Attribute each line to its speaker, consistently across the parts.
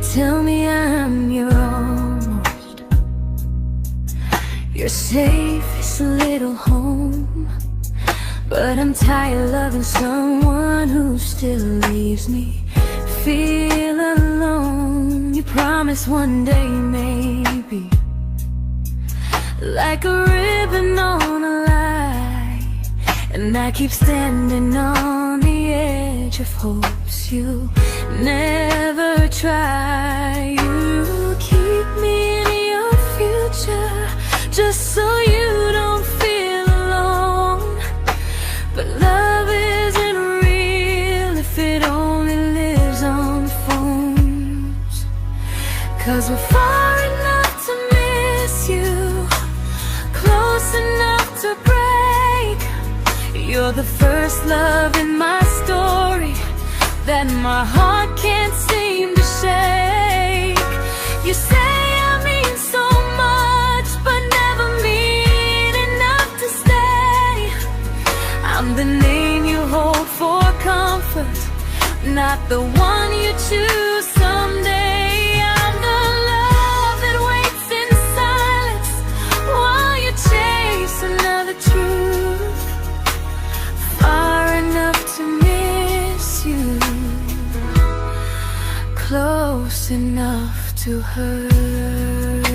Speaker 1: tell me I'm your almost, your safest little home. But I'm tired loving someone who still leaves me feel alone. You promise one day maybe, like a ribbon on a line, and I keep standing on the edge of hopes you never try. You keep me in your future just so you don't feel alone. But love isn't real if it only lives on phones. 'Cause we're far enough to miss you, close enough to break. You're the first love in my story that my heart can't seem to shake. You say I mean so much, but never mean enough to stay. I'm the name you hold for comfort, not the one you choose someday. I'm the love that waits in silence while you chase another truth. Far enough to miss you, close enough to hurt.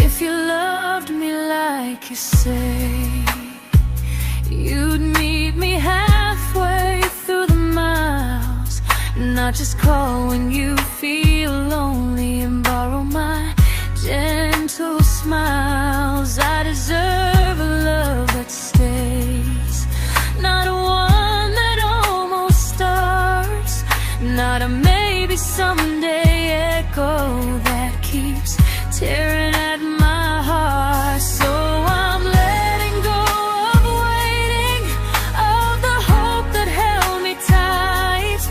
Speaker 1: If you loved me like you say, you'd meet me halfway through the miles, not just call when you feel lonely and borrow my gentle smiles. I deserve a love that stays, not a one that almost starts, not a maybe someday echo that keeps tearing at my heart. So I'm letting go of waiting, of the hope that held me tight.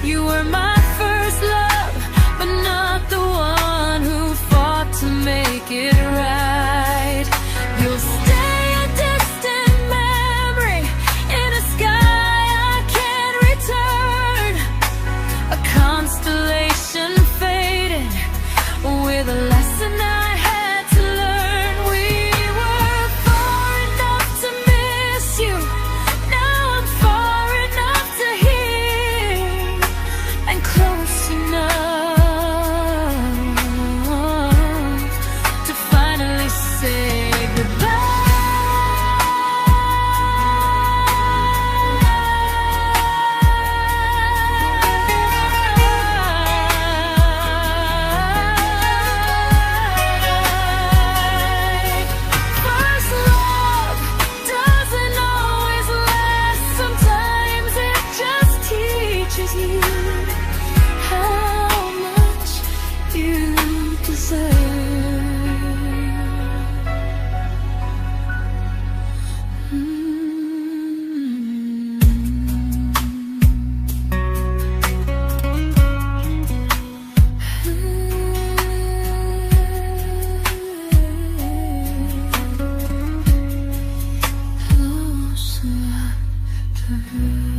Speaker 1: You were my first love, but not the one who fought to make it right. You'll stay a distant memory in a sky I can't return, a constellation faded with a lesson I had to learn. We were far enough to miss you, now I'm far enough to hear, and close enough to finally say goodbye. First love doesn't always last, sometimes it just teaches you how much you deserve. Close enough to hurt.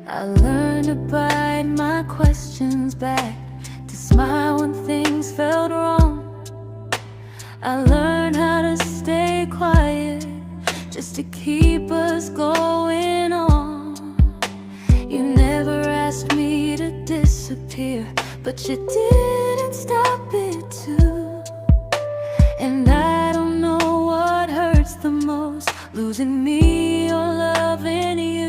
Speaker 1: I learned to bite my questions back, to smile when things felt wrong. I learned how to stay quiet just to keep us going on. You never asked me to disappear, but you didn't stop it too. And I don't know what hurts the most, losing me or loving you.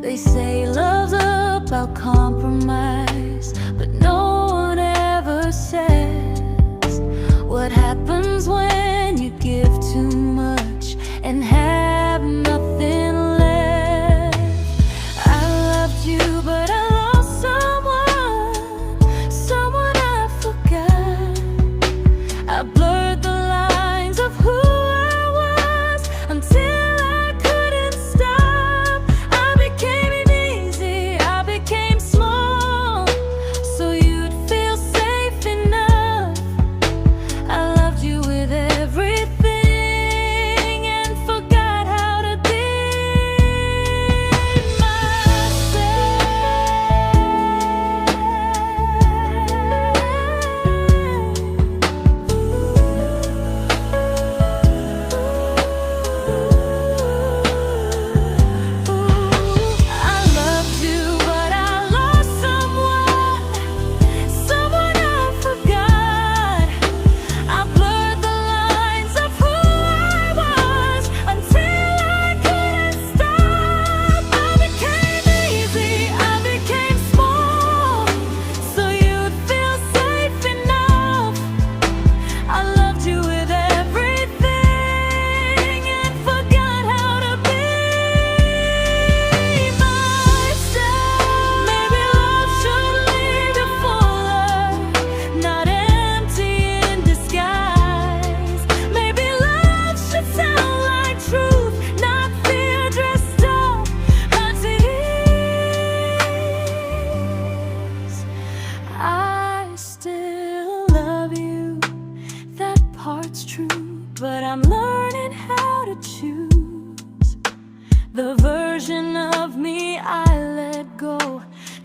Speaker 1: They say love's about compromise, but no one ever says what happens when you give too much and have nothing left. I loved you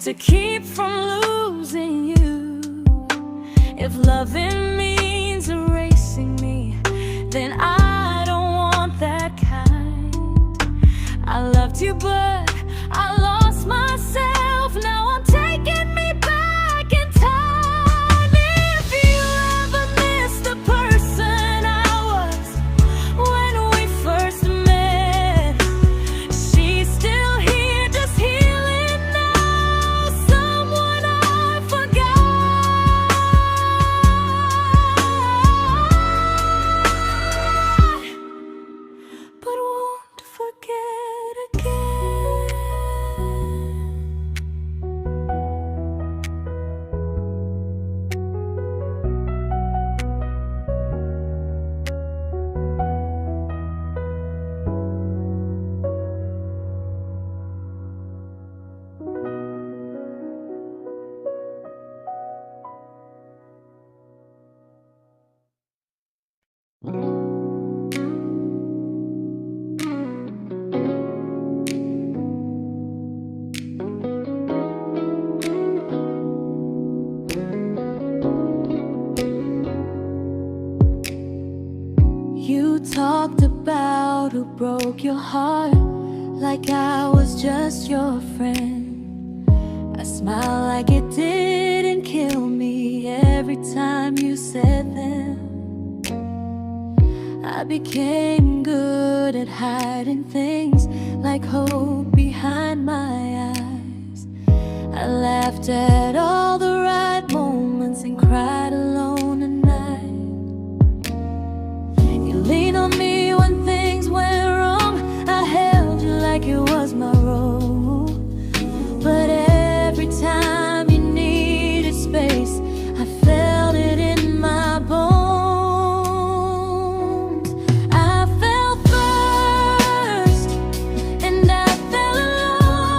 Speaker 1: to keep from losing you. If loving means erasing me, then I don't want that kind. I loved you, but I lost myself. Now I'm taking me back in time. If you ever miss the person I was when we first met, she's still here, just healing now. Someone I forgot, but won't forget again. You talked about who broke your heart, like I was just your friend. I smiled like it didn't kill me every time you said them. I became good at hiding things like hope behind my eyes. I laughed at all the right moments and cried alone at night. You leaned on me when things went wrong. I held you like it was my role. But every time you needed space, I felt it in my bones. I fell first, and I fell alone.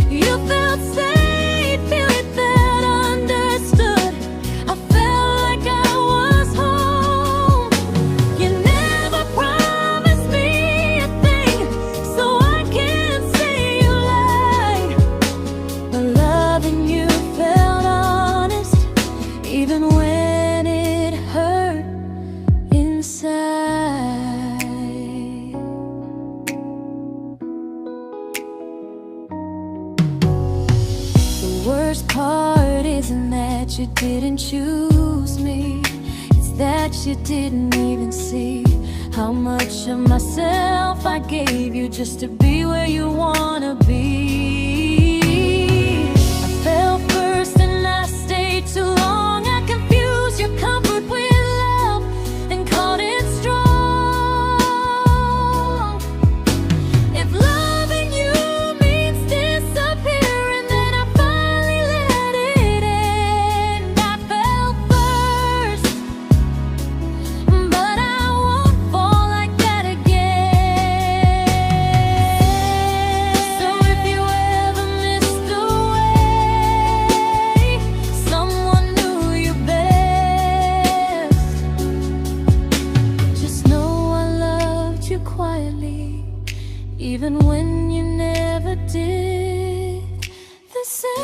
Speaker 1: You felt safe, you felt understood. I felt like I was home. You never promised me a thing, so I can't say you lied. But loving you felt honest, even when it hurt inside. The worst part isn't that you didn't choose me, it's that you didn't even see how much of myself I gave you just to be where you wanna be. I fell first and I stayed too long. I confused your comfort with love and called it strong. If loving you means disappearing, then I finally let it end. I fell first, but I won't fall like that again. So if you ever missed the way someone knew you best, just know I loved you quietly, even when you never did the same.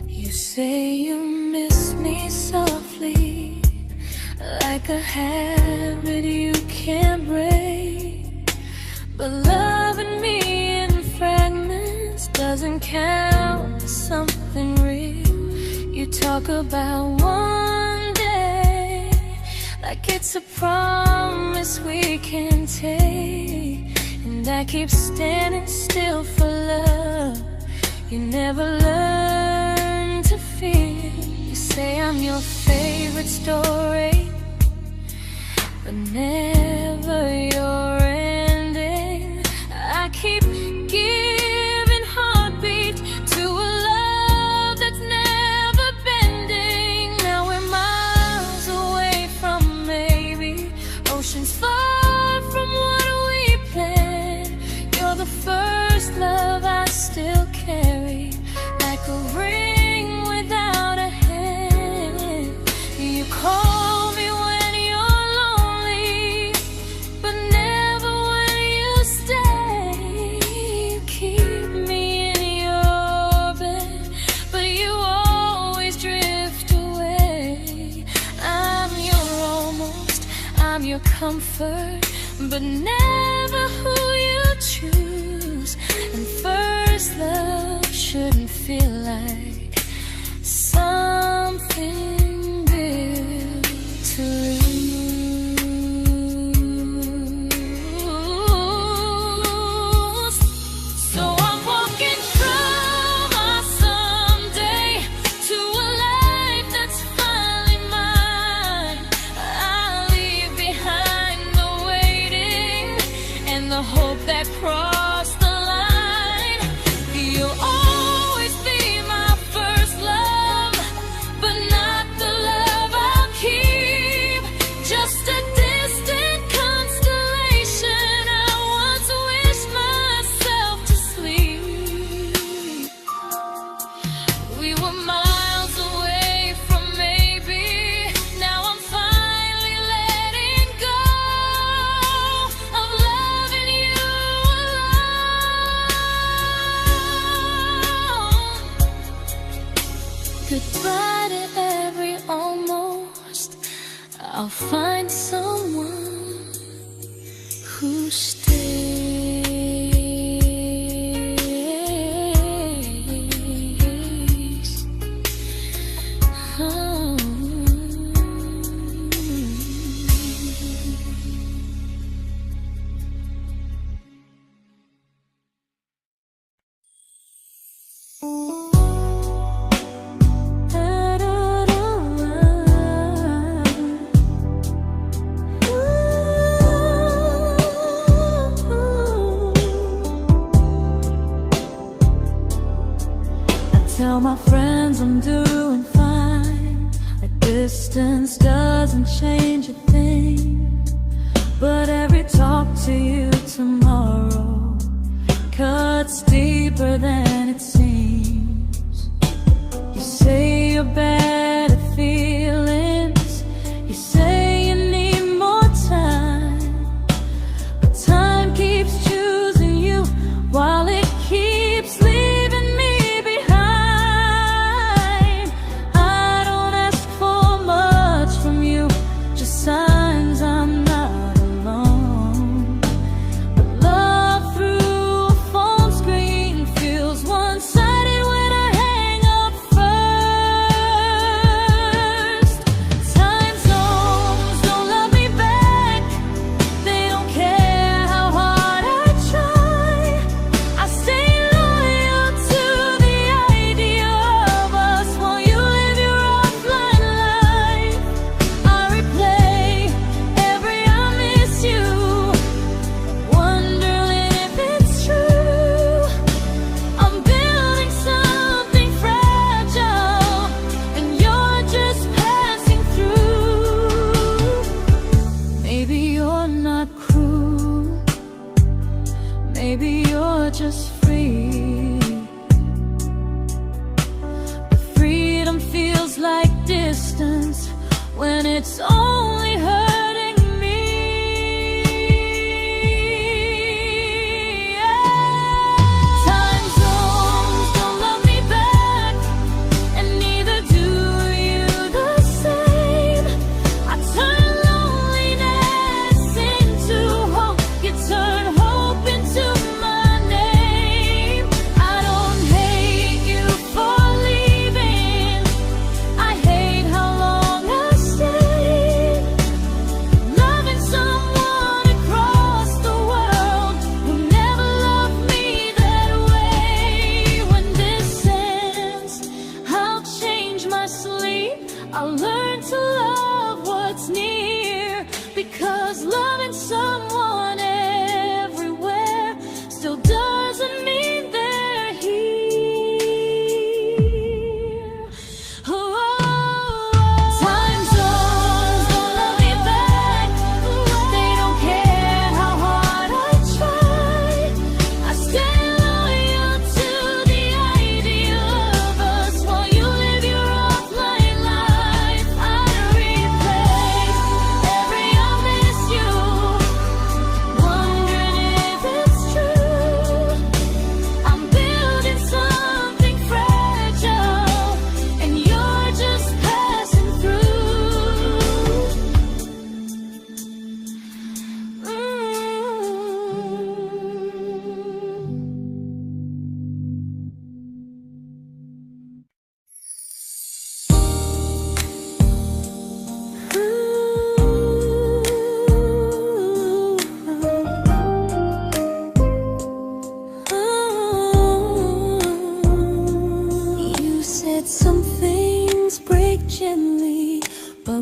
Speaker 1: You say you miss me softly, like a habit you can't break. But loving me in fragments doesn't count as something real. You talk about one day like it's a promise we can take, and I keep standing still for love. You never learn to feel. You say I'm your favorite story, but never your ending. I keep giving heart comfort, but never who you choose. And first love shouldn't feel like something built to lose. So I'm walking from our someday to a life that's finally mine. I'll leave behind the waiting and the hope that crossed the line. You'll always be my first love, but not the love I'll keep. Just a distant constellation I once wished myself to sleep. We were miles away from maybe. Now I'm finally letting go of loving you alone. Goodbye to every almost. I'll find someone who stays. Oh. Tell my friends I'm doing fine, that distance doesn't change a thing. But every talk to you tomorrow cuts deeper than it seems. You say you're bad at feelings, you say you need more time, but time keeps choosing you while it keeps leaving me behind. I don't ask for much from you, just signs I'm not alone. But love through a phone screen feels one-sided when I hang up first. Time zones don't love me back, they don't care how hard I try. I stay loyal to the idea of us while you live your offline life. I replay every I miss you, wondering if it's true. I'm building something fragile, and you're just passing through. Maybe you're not cruel, maybe you're just free. But freedom feels like distance when it's only hurting me. Time zones don't love me back, and neither do you the same. I turn loneliness into hope, you turn hope into my name. I don't hate you for leaving, I hate how long I stayed.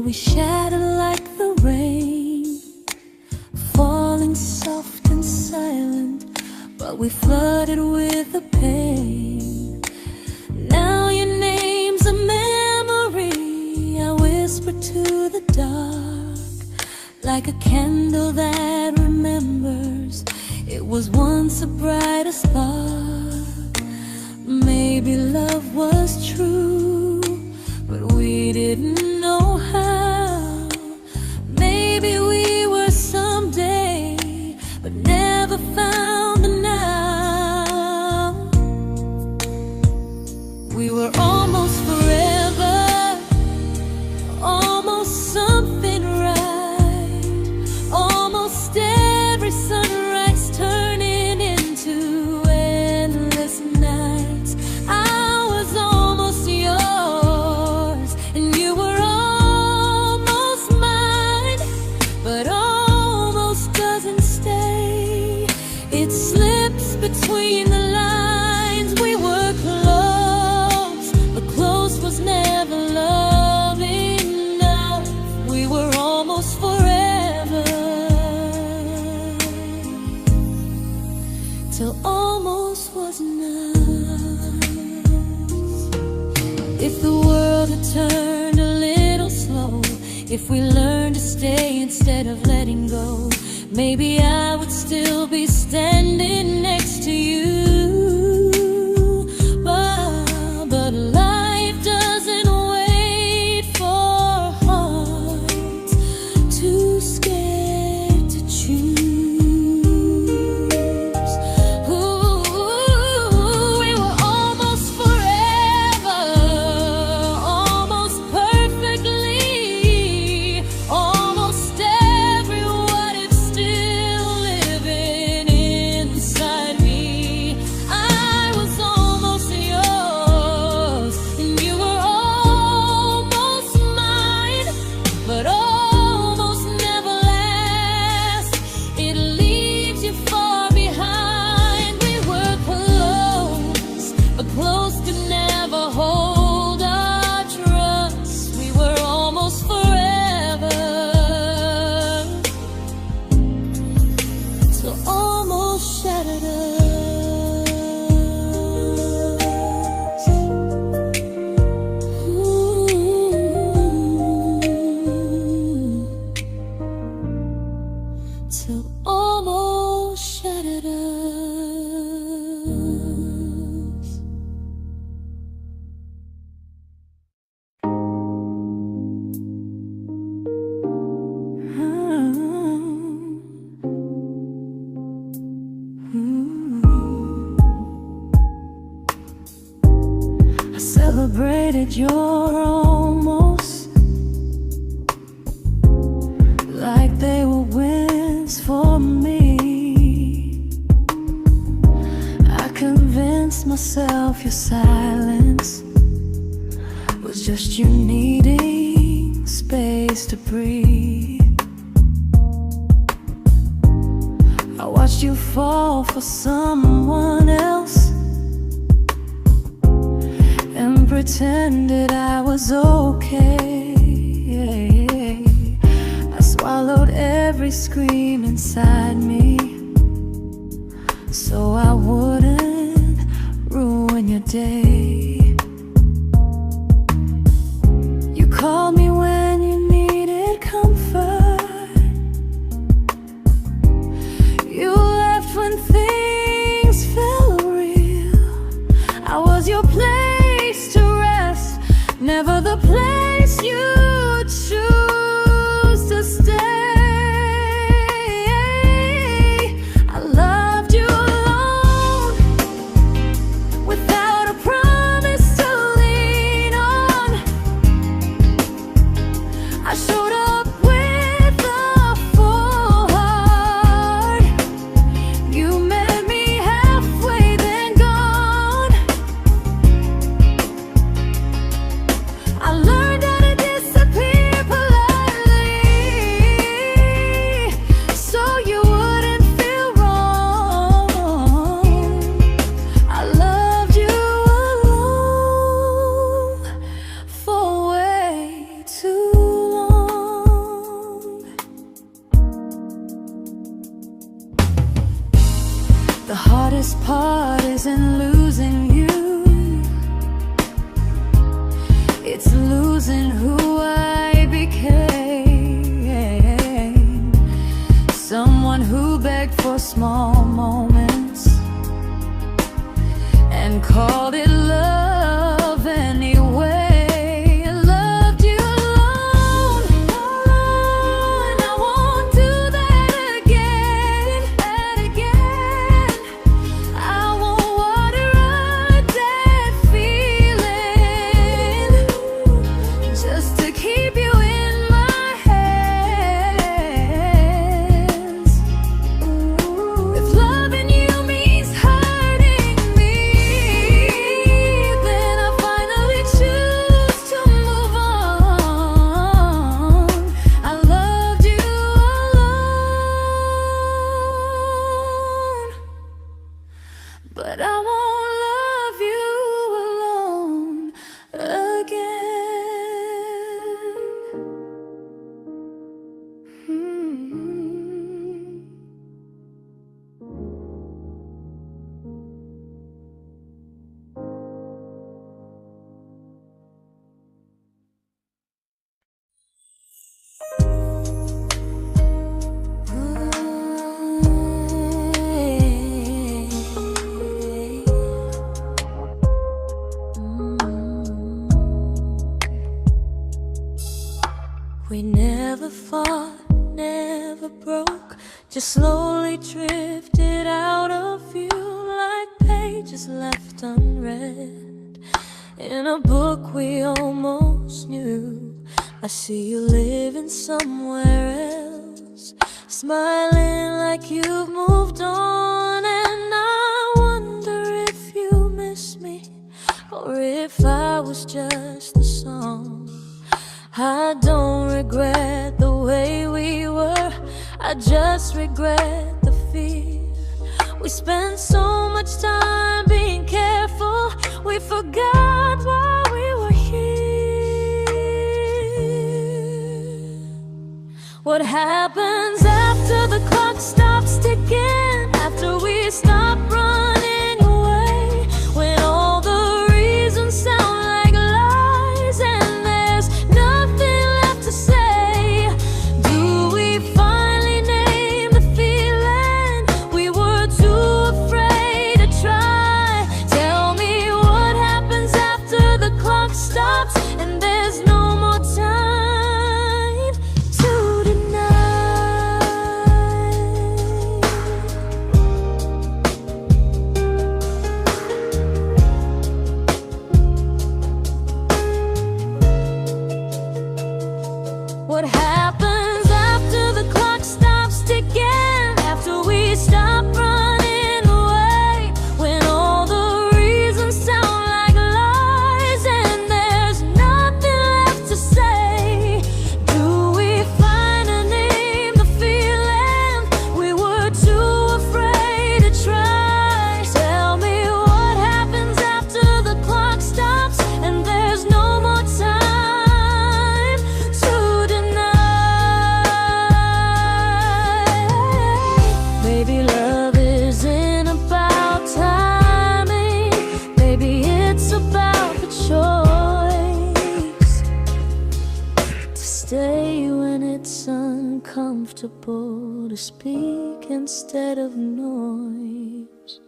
Speaker 1: we shattered like the rain, falling soft and silent, but we flooded with the pain. Now your name's a memory I whisper to the dark, like a candle that remembers it was once a brighter spark. Maybe love was true, but we didn't know how. Maybe we were someday, but never found the now. We were almost forever, almost something right, almost every sunrise turning into endless nights. I was almost yours, and you were almost mine, but almost doesn't stay. It slips between the lines. We were close, but close was never love enough. We were almost forever, till almost was enough. If the world had turned a little slow, if we learned to stay instead of letting go, maybe I would still be standing next to you. But life doesn't wait for hearts too scared to choose. Ooh, we were almost forever, almost perfectly, almost every what if still living inside me. I was almost yours, and you were almost mine, but almost never lasts. It leaves you far behind. We were close, but close could never hold our trust. We were almost forever, till almost shattered us. Ooh, till almost shattered us. I celebrated your almost like they were wins for me. I convinced myself your silence was just you needing space to breathe. I watched you fall for someone else and pretended I was okay. I swallowed every scream inside me so I wouldn't ruin your day. You called me when you needed comfort. You left when things felt real. I was your place to rest, never the place you choose to stay. I loved you alone, without a promise to lean on. I showed up with a full heart. You met me halfway, then gone. I learned heart isn't losing you, it's losing who I became. Someone who begged for small moments and called it love anyway. Loved you alone, alone. I won't do that again, and again. I won't water a dead feeling just to keep you in my hands. If loving you means hurting me, then I finally choose to move on. I loved you alone, but I won't love you alone again. We never fought, never broke, just slowly drifted out of view like pages left unread in a book we almost knew. I see you living somewhere else, smiling like you've moved on, and I wonder if you miss me or if I was just a song. I don't regret the way we were, I just regret the fear. We spent so much time being careful, we forgot why we were here. What happens after the clock stops ticking, after we stop running away, when all the reasons sound like lies and there's nothing left to say? Do we finally name the feeling we were too afraid to try? Tell me what happens after the clock stops and there's no more time to deny. What happens after the clock stops ticking, after we stop running away, when all the reasons sound like lies and there's nothing left to say? Do we finally name the feeling we were too afraid to try? Tell me what happens after the clock stops and there's no more time to deny. Maybe love isn't about timing, maybe it's about the choice to stay when it's uncomfortable, to speak instead of noise.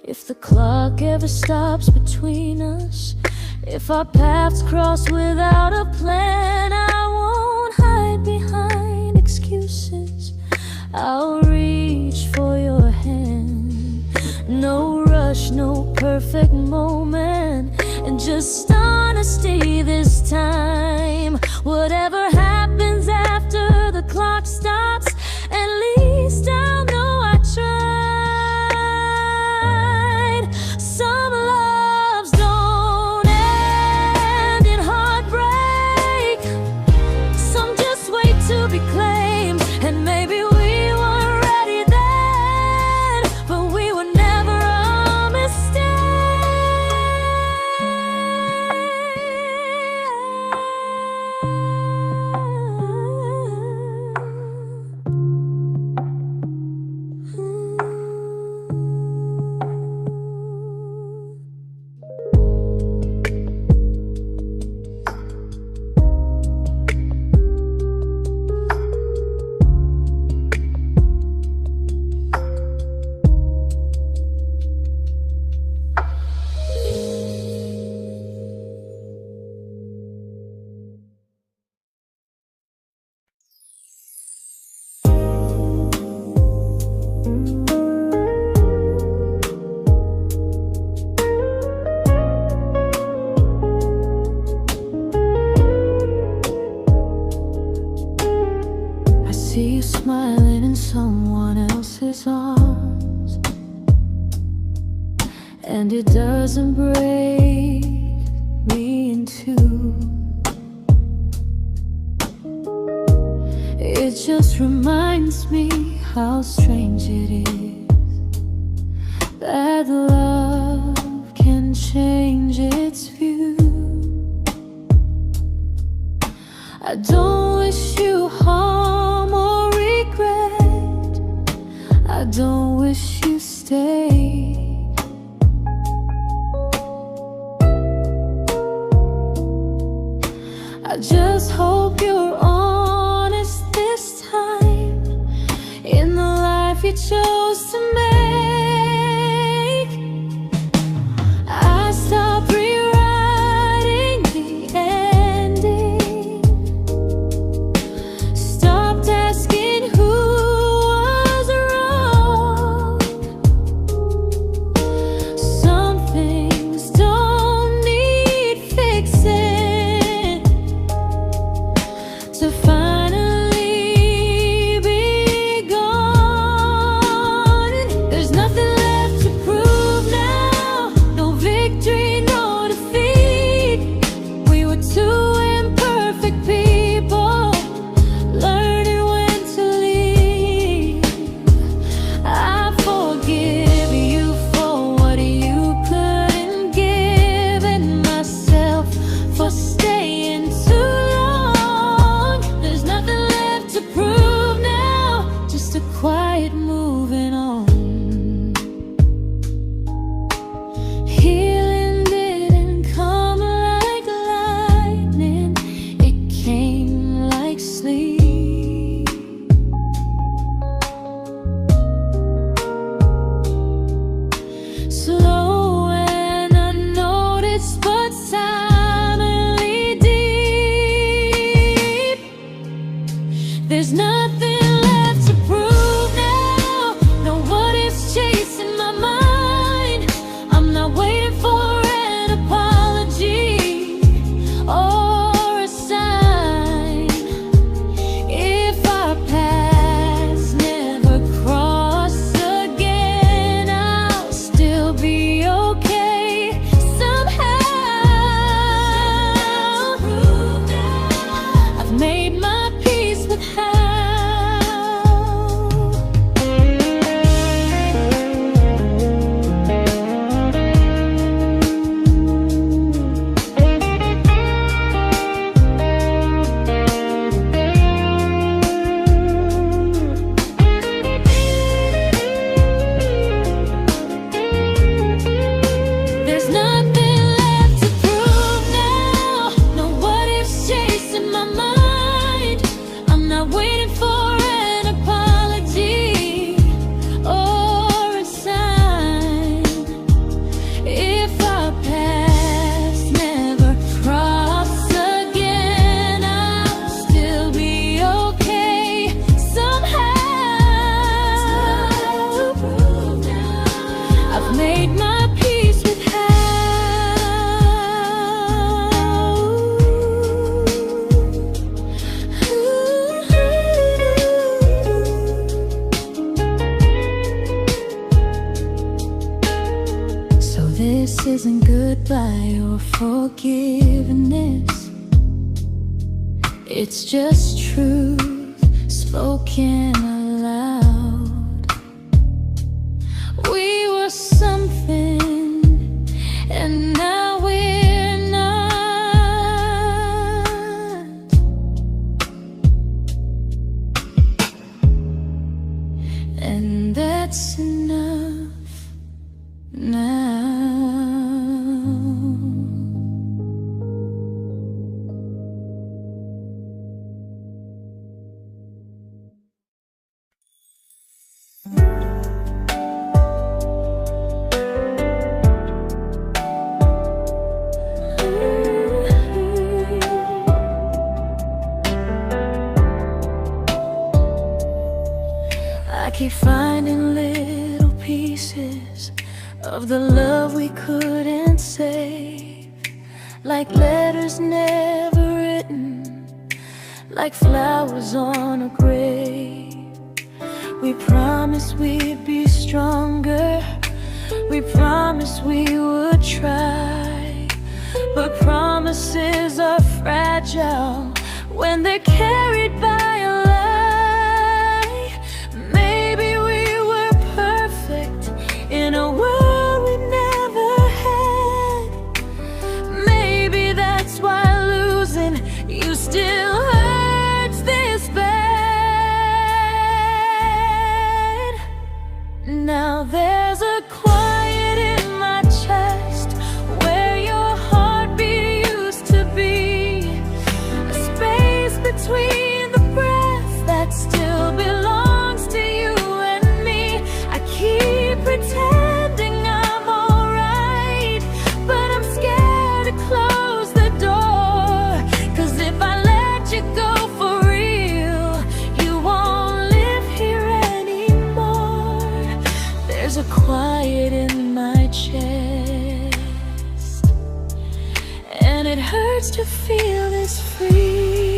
Speaker 1: If the clock ever stops between us, if our paths cross without a plan, I won't hide behind excuses, I'll reach for your hand. No rush, no perfect moment, and just honesty this time. Whatever happens after the clock stops, at least I'll know I tried. Some loves don't end in heartbreak, some just wait to be claimed, and maybe we weren't ready then, but we were never a mistake. and it doesn't break me in two. It just reminds me how strange it is that love can change its view. I don't wish you harm or regret. I don't wish you stay. I just hope you're honest this time in the life you chose to make. I stopped rewriting the ending, stopped asking who was wrong. Some things don't need fixing to finally be gone. There's nothing left to prove now, no victory, no defeat. We were two imperfect people, learning when to leave. I forgive you for what you couldn't give, and myself for staying too long. There's nothing left to prove now, just a quiet moving on. Healing didn't come like lightning, it came like sleep. Slow and unnoticed, but silently deep. There's nothing left to prove now, no what ifs chasing my mind. I'm not waiting for an apology or a sign. If our paths never cross again, I'll still be okay somehow. I've made my peace with how. There's nothing left to prove now, no what ifs chasing my mind. I'm not waiting for an apology or a sign. If our paths never cross again, I'll still be okay somehow. I've made my peace with how. So this isn't goodbye or forgiveness, it's just truth spoken aloud. We were something, and now we're not. And that's enough now. I keep finding little pieces of the love we couldn't save, like letters never written, like flowers on a grave. We promised we'd be stronger, We promised we would try, but promises are fragile when they're carried by a lie. Maybe we were perfect in a world we never had. Maybe that's why losing you still hurts this bad. Now there's a quiet in my chest where your heartbeat used to be, a space between the breaths that still belongs to you and me. I keep pretending I'm alright, but I'm scared to close the door, 'cause if I let you go for real, you won't live here anymore. There's a quiet in my chest, and it hurts to feel this free.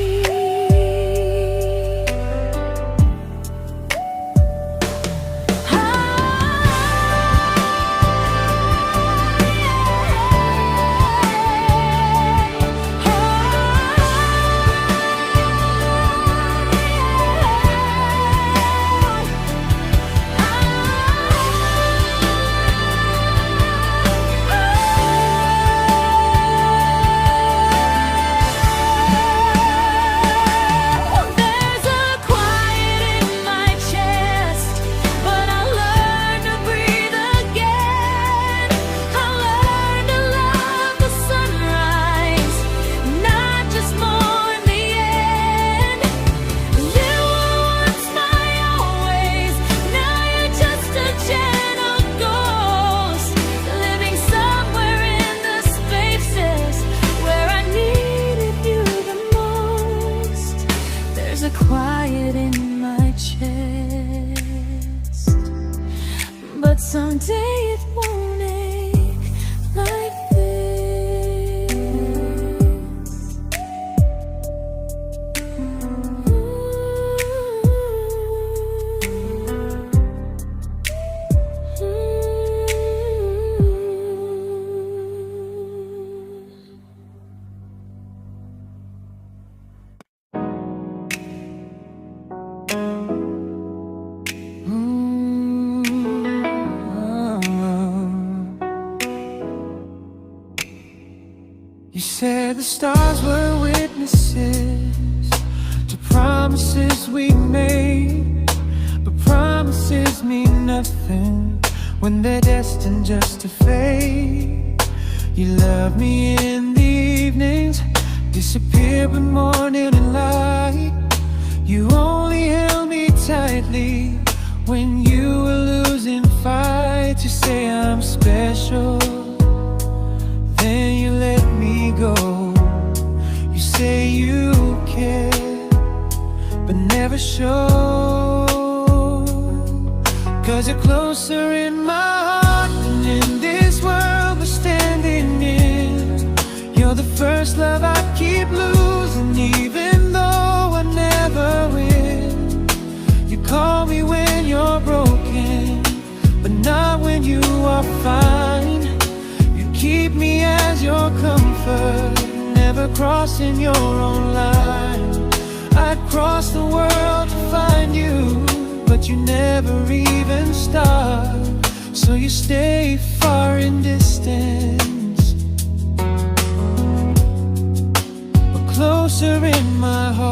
Speaker 1: There's a quiet in my chest, but someday it won't ache like this.
Speaker 2: You said the stars were witnesses to promises we made, but promises mean nothing when they're destined just to fade. You love me in the evenings, disappear when morning and light. You only held me tightly when you were losing fights. You say I'm special, then you let me go. You say you care, but never show, 'cause you're closer in my heart than in this world we're standing in. You're the first love I keep losing, even though I never win. You call me when you're broken, but not when you are fine. Keep me as your comfort, never crossing your own line. I'd cross the world to find you, but you never even start. So you stay far in distance, but closer in my heart.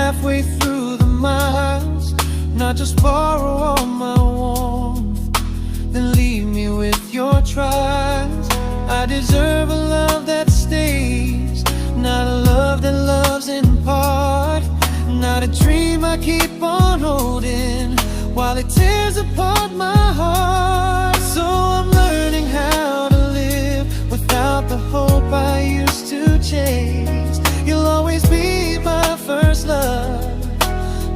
Speaker 2: Halfway through the miles, not just borrow all my warmth, then leave me with your trials. I deserve a love that stays, not a love that loves in part, not a dream I keep on holding while it tears apart my heart. So I'm learning how to live without the hope I used to chase. You'll always be my first love,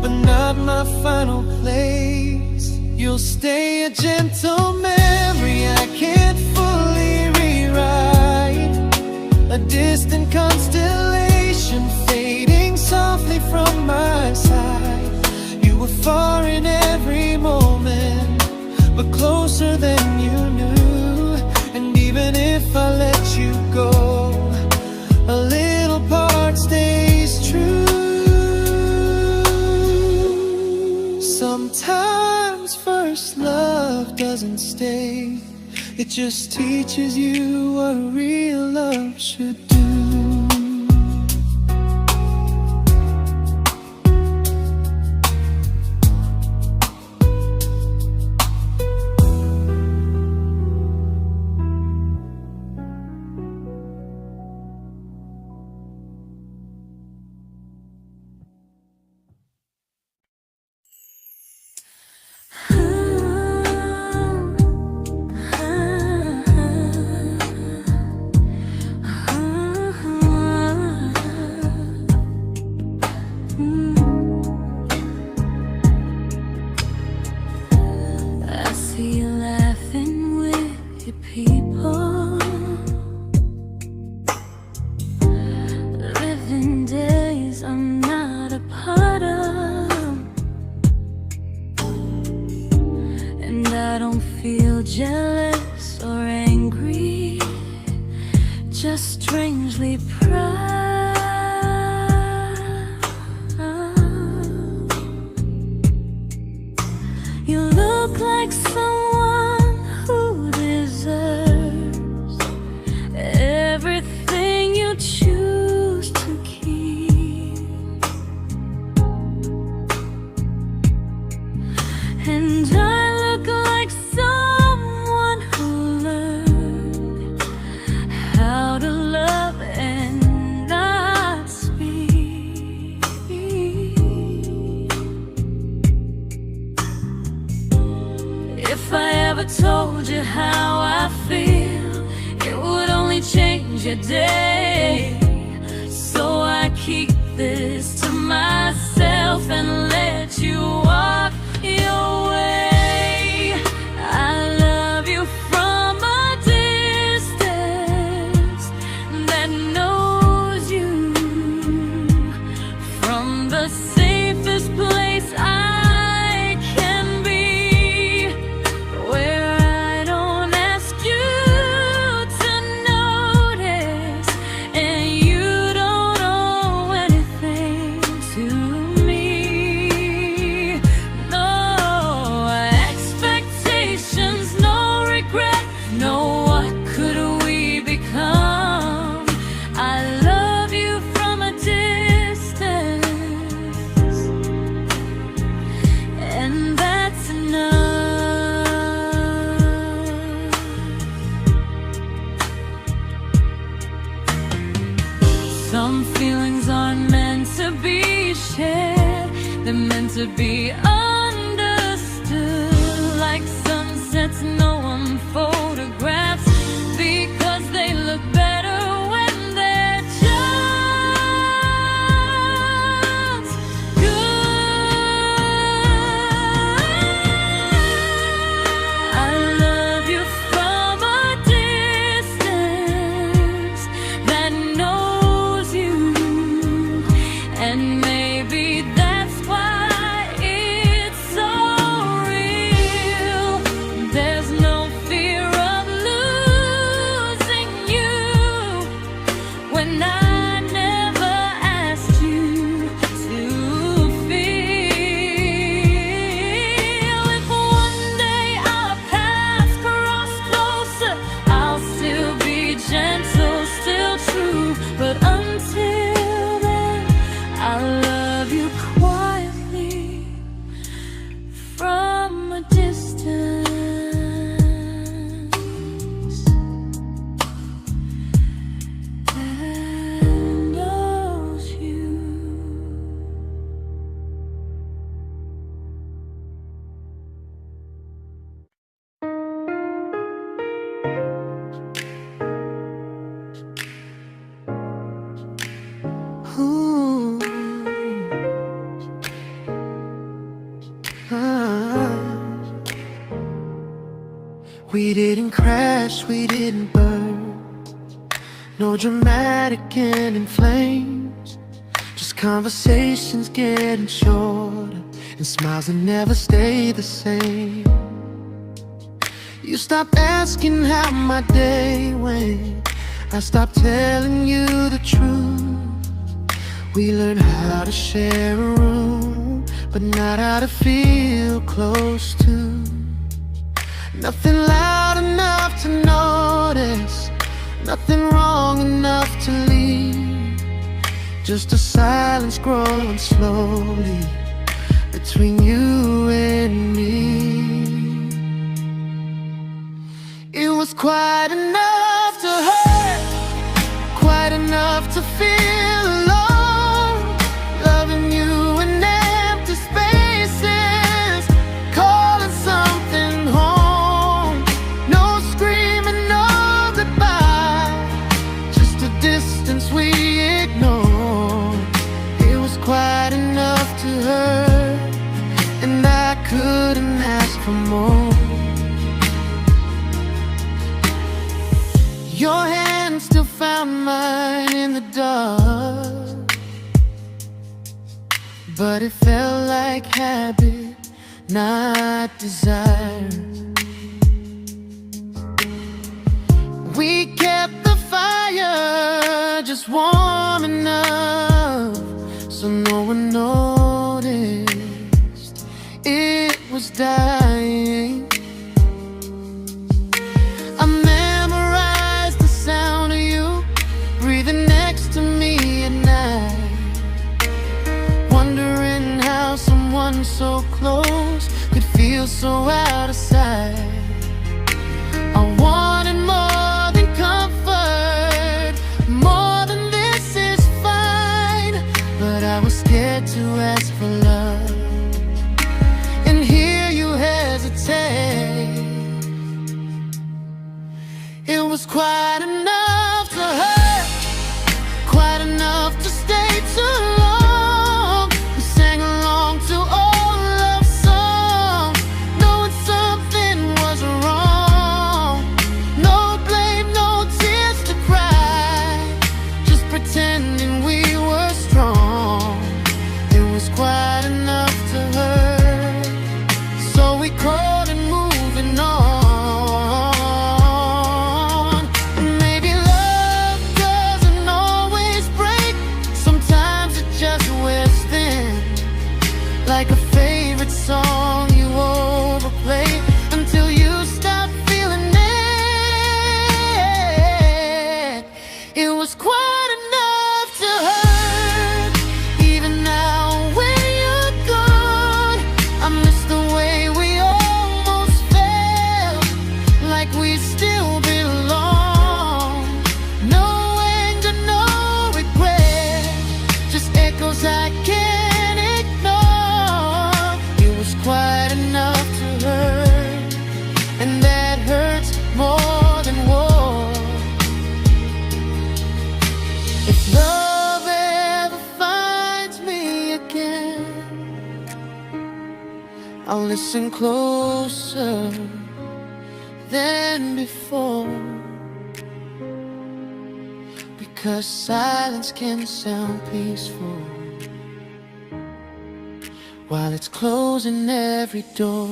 Speaker 2: but not my final place. You'll stay a gentle memory mistake. It just teaches you what real love should do.
Speaker 1: Jealous or angry, just strangely proud. You look like someone who deserves everything you choose to keep, and I look like someone who learned how to love and not speak. If I ever told you how I feel, it would only change your day. So I keep this to myself and let you walk your way. I love you from a distance that knows you, from the safest place I can be, where I don't ask you to notice and you don't owe anything to me. No expectations, no regret, no what could we become. I love you from a distance, and that's enough. Some feelings aren't meant to be shared, they're meant to be understood, like sunsets no one photographs, because they look better when they're just good. I love you from a distance that knows you, and maybe that's why it's so real. There's no fear of losing you when I never asked you to feel. If one day our paths cross closer, I'll still be gentle, still true, but until then, I love you quietly from a distance that knows you.
Speaker 2: Ooh. Ah. We didn't crash, we didn't burn, no dramatic end in flames, just conversations getting shorter and smiles that never stay the same. You stopped asking how my day went, I stopped telling you the truth. We learned how to share a room, but not how to feel close to. Nothing loud enough to notice, nothing wrong enough to leave. Just a silence growing slowly between you and me. It was quite enough to hurt, quite enough to feel alone. Loving you in empty spaces, calling something home. No screaming, no goodbye, just a distance we ignored. It was quite enough to hurt, and I couldn't ask for more. Your hand still found mine in the dark, but it felt like habit, not desire. We kept the fire just warm enough so no one noticed it was dying. I memorized the sound of you breathing next to me at night, wondering how someone so close could feel so out of sight. I wanted more than comfort, more than this is fine, but I was scared to ask for love and hear you hesitate. It was quite enough to hurt, quite enough to stay too long. We sang along to old love songs, knowing something was wrong. No blame, no tears to cry, just pretending we were strong. It was quite enough to hurt, so we crawled and moving on. Like a favorite song you overplay until you stop feeling it. It was quite enough to hurt. Even now when you're gone, I miss the way we almost felt, like we still belong. No anger, no regret, just echoes I can't ignore. Quite enough to hurt, and that hurts more than war. If love ever finds me again, I'll listen closer than before, because silence can sound peaceful while it's closing every door.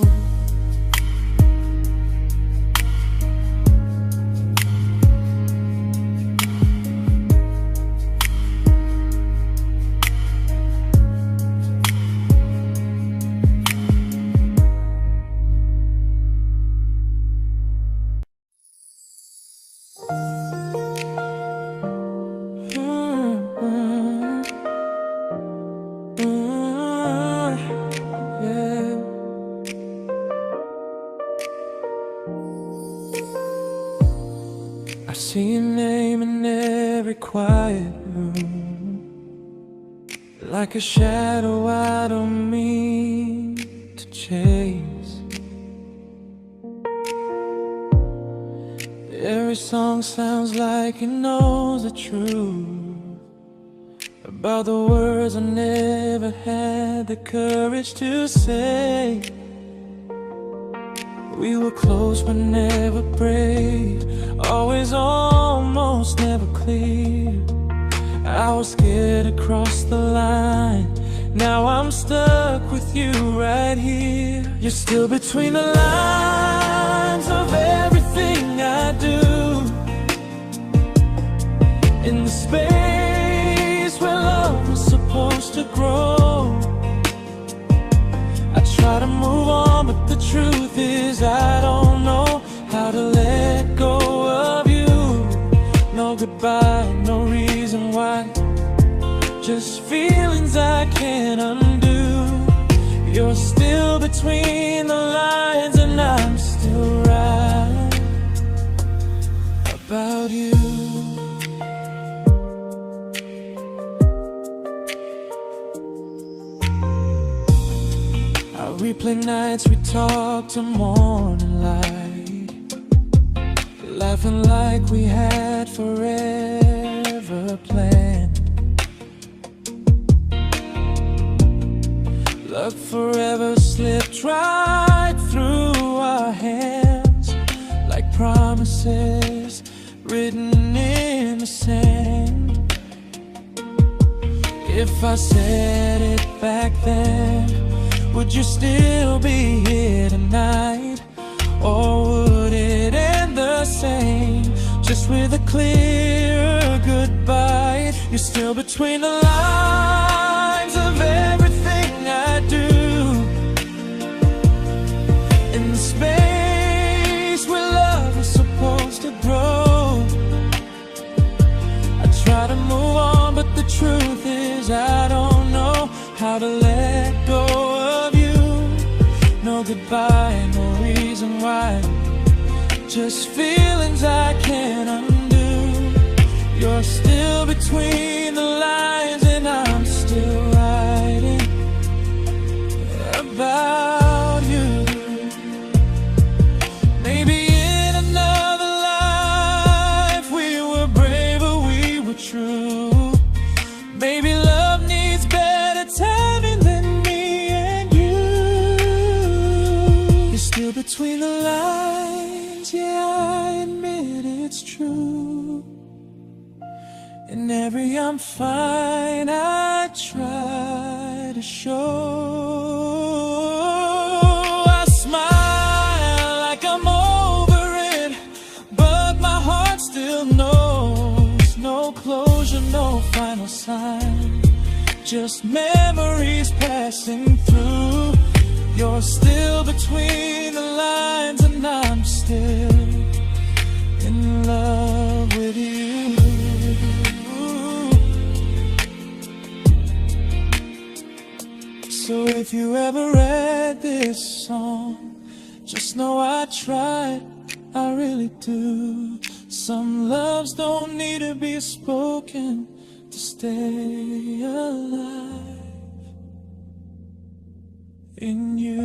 Speaker 2: I see your name in every quiet room, like a shadow I don't mean to chase. Every song sounds like it knows the truth about the words I never had the courage to say. We were close but never brave, always almost never clear. I was scared to cross the line, now I'm stuck with you right here. You're still between the lines of everything I do, in the space where love was supposed to grow. I try to move on, but the truth is I don't know between the lines, and I'm still right about you. I replay nights we talk till morning light, laughing like we had forever planned. Luck forever slipped right through our hands, like promises written in the sand. If I said it back then, would you still be here tonight? Or would it end the same, just with a clear goodbye? You're still between the lines of everything I do, in the space where love is supposed to grow. I try to move on, but the truth is I don't know how to let go of you. No goodbye, no reason why, just feelings I can't undo. You're still between the lines, and I'm still writing about you. Maybe in another life we were braver, we were true. Maybe love needs better timing than me and you. You're still between the lines, yeah, I admit it's true. In every I'm fine I try to show. I smile like I'm over it, but my heart still knows. No closure, no final sign, just memories passing through. You're still between the lines, and I'm still in love with you. So if you ever read this song, just know I tried, I really do. Some loves don't need to be spoken to stay alive in you.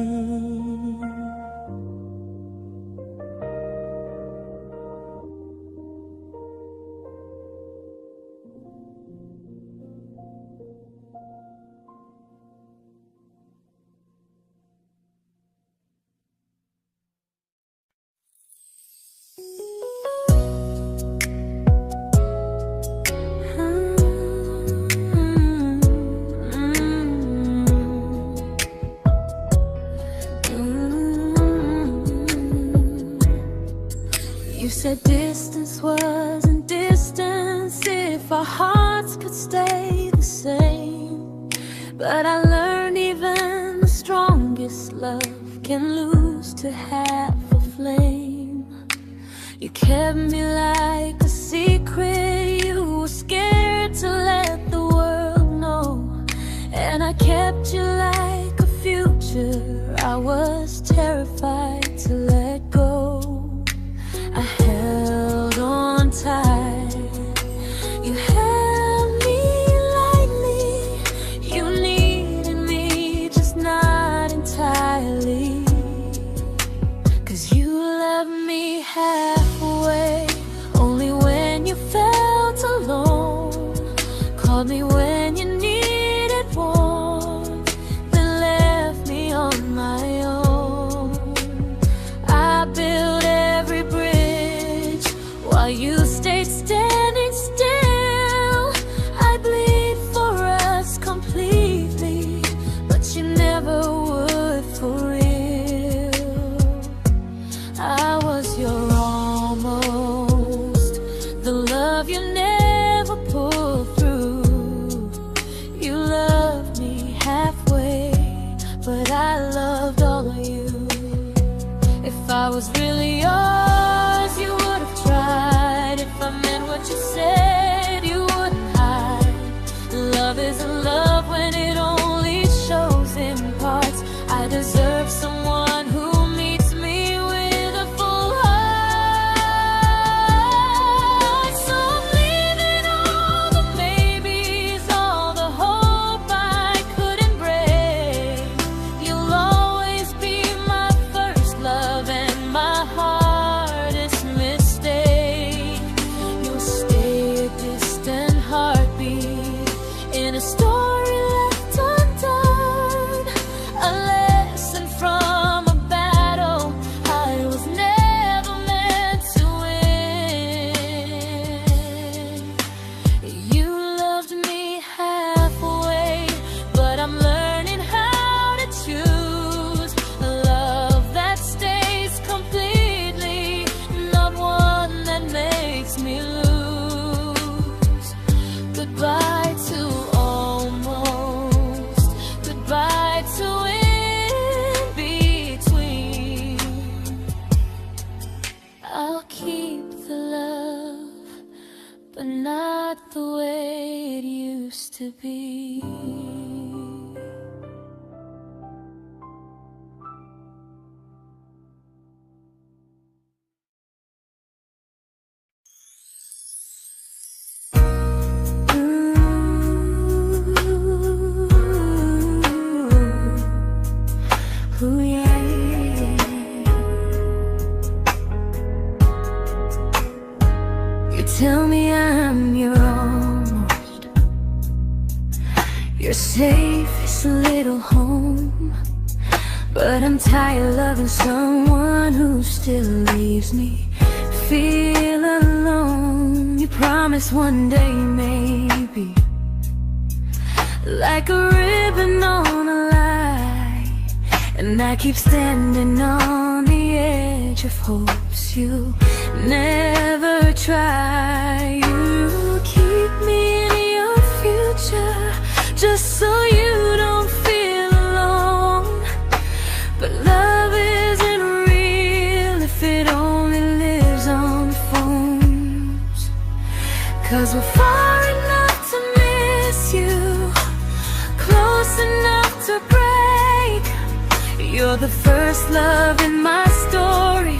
Speaker 1: You said distance wasn't distance if our hearts could stay the same. But I learned even the strongest love can lose to half a flame. You kept me like a secret you were scared to let the world know. And I kept you like a future I was terrified to let go. I held on tight, you held me lightly. You needed me, just not entirely. 'Cause you loved me halfway, only when you felt alone. Called me when you needed warmth, then left me on my own. I built every bridge while you stayed standing still. I bleed for us completely, but you never would for real. I was your almost, the love you never pulled through. You loved me halfway, but I loved all of you. If I was really yours, you would have tried. If I meant what you said, you wouldn't hide. Love isn't love when it only shows in parts. I deserve someone but not the way it used to be. Ooh, yeah, yeah. You tell me I'm your almost, your safest little home, but I'm tired loving someone who still leaves me feel alone. You promise one day maybe, like a ribbon on a line, and I keep standing on the edge of hopes you never try. You keep me in your future just so you don't feel alone. But love isn't real if it only lives on the phones. 'Cause we're far enough to miss you, close enough to break. You're the first love in my story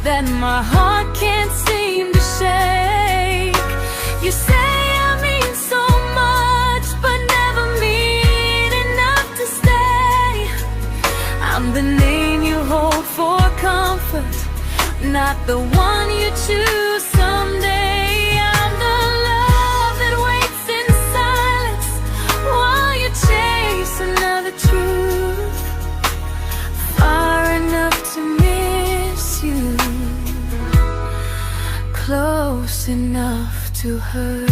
Speaker 1: that my heart can't seem to shake. You say I mean so much, but never mean enough to stay. I'm the name you hold for comfort, not the one you choose someday. I'm the love that waits in silence while you chase another truth. Far enough to miss you, close enough to hurt.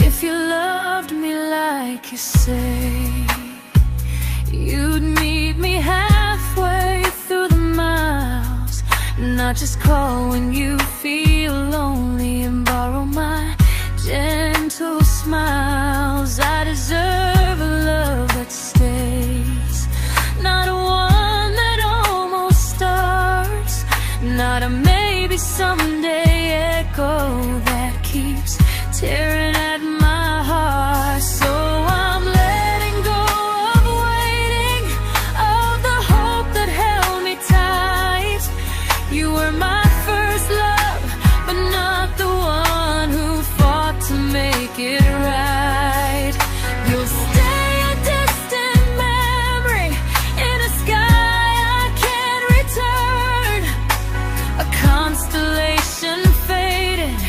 Speaker 1: If you loved me like you say, you'd meet me halfway through the miles, not just call when you feel lonely and borrow my gentle smiles. I deserve a love that stays, not one that almost starts, not a maybe someday echo that keeps tearing at my heart. So I'm letting go of waiting, of the hope that held me tight. You were my first love, but not the one who fought to make it right. You'll stay a distant memory in a sky I can't return, a constellation faded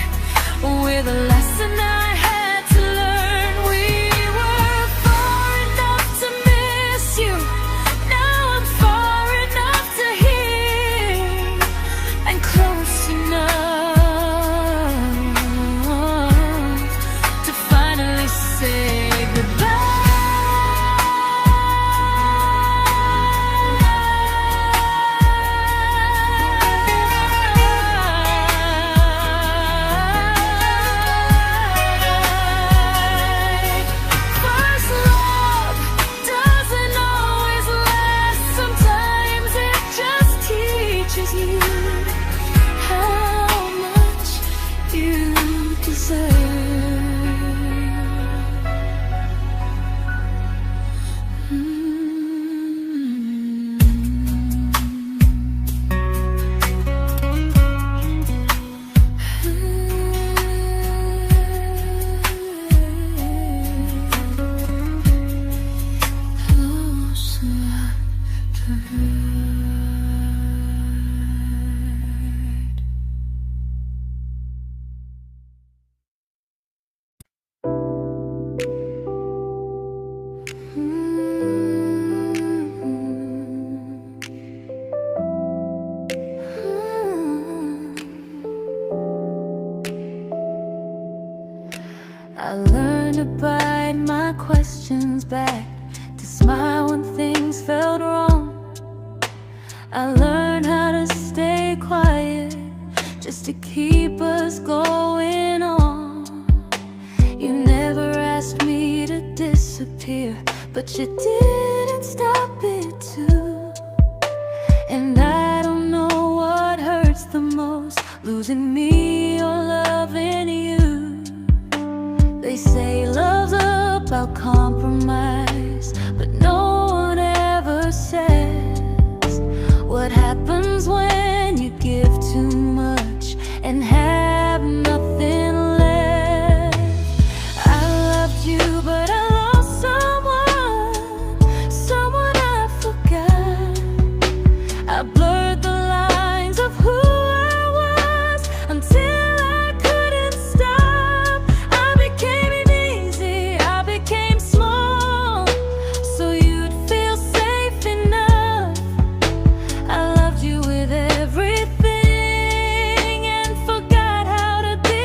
Speaker 1: with a lesson I had to learn. We were far enough to miss you, now I'm far enough to hear, and close enough to finally say goodbye. First love doesn't always last, sometimes it just teaches you how much you deserve. Close enough to hurt. I learned to bite my questions back, to smile when things felt wrong. I learned how to stay quiet just to keep us going on. You never asked me to disappear, but you didn't stop it too. And I don't know what hurts the most, losing me or loving you. They say love's about compromise, but no one ever says what happens when you give too much and have nothing left. I loved you, but I lost someone I forgot. I blurred the lines of who I was until I couldn't stop. I became easy, I became small, so you'd feel safe enough. I loved you with everything and forgot how to be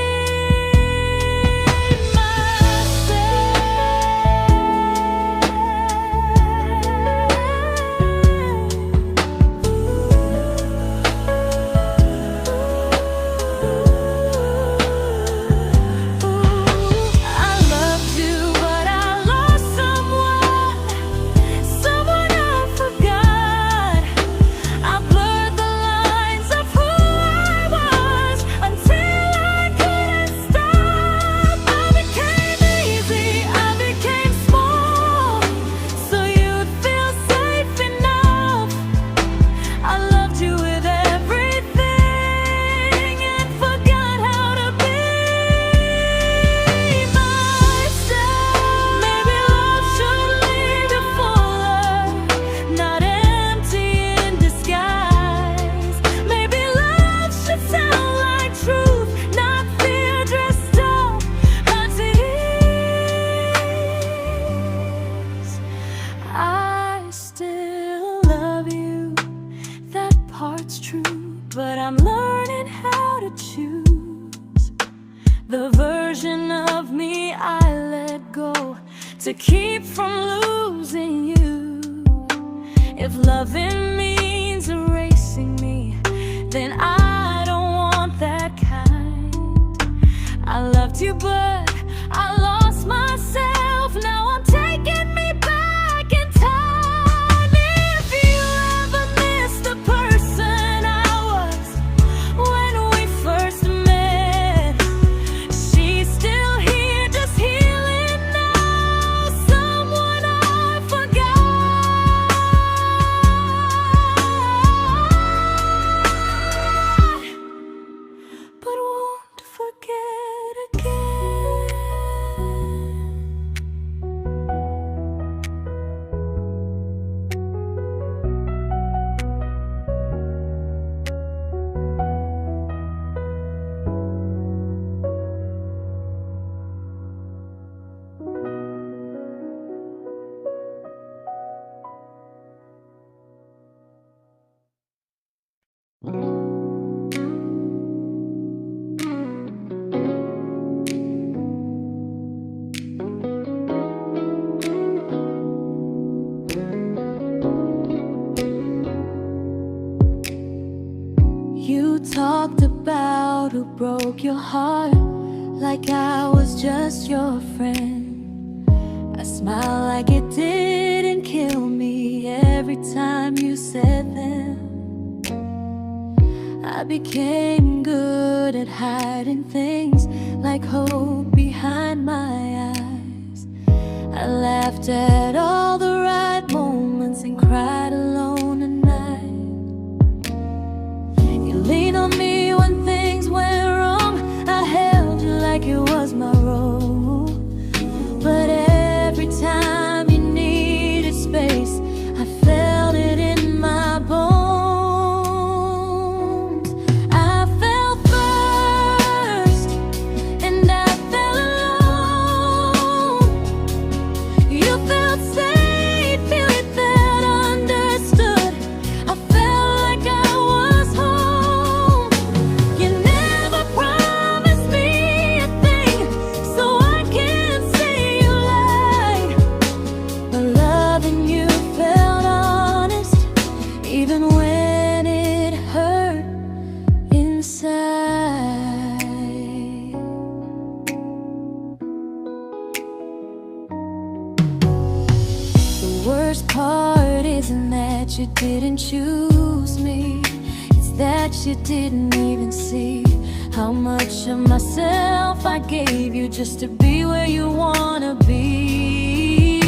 Speaker 1: but I'm learning how to choose the version of me I let go to keep from losing you. If loving means erasing me, then I don't want that kind. I loved you, but I lost myself. Now I'm taking me back in time. If you ever miss the person I was when we first met, she's still here, just healing now. Someone I forgot, but won't forget again. You talked about who broke your heart, like I was just your friend. I smile like it didn't kill me every time you said them. I became good at hiding things like hope behind my eyes. I laughed at all the right moments and cried alone at night. You leaned on me when things went wrong. I held you like it was my role. But every time you needed space, I felt it in my bones. I fell first, and I fell alone. You felt safe. worst part isn't that you didn't choose me, it's that you didn't even see how much of myself I gave you just to be where you wanna be.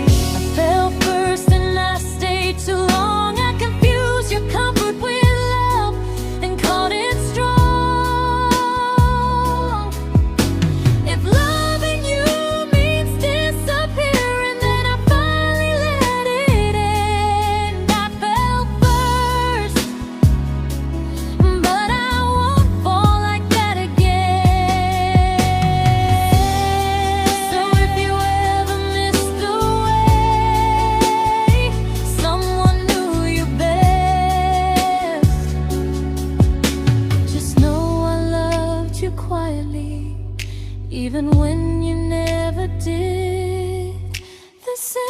Speaker 1: I fell first and I stayed too long. I confused your comfort with love and called it strong. If loving you means disappearing, then I finally let it end. I fell first, but I won't fall like that again. So if you ever missed the way someone knew you best, just know I loved you quietly, even when you never did the same.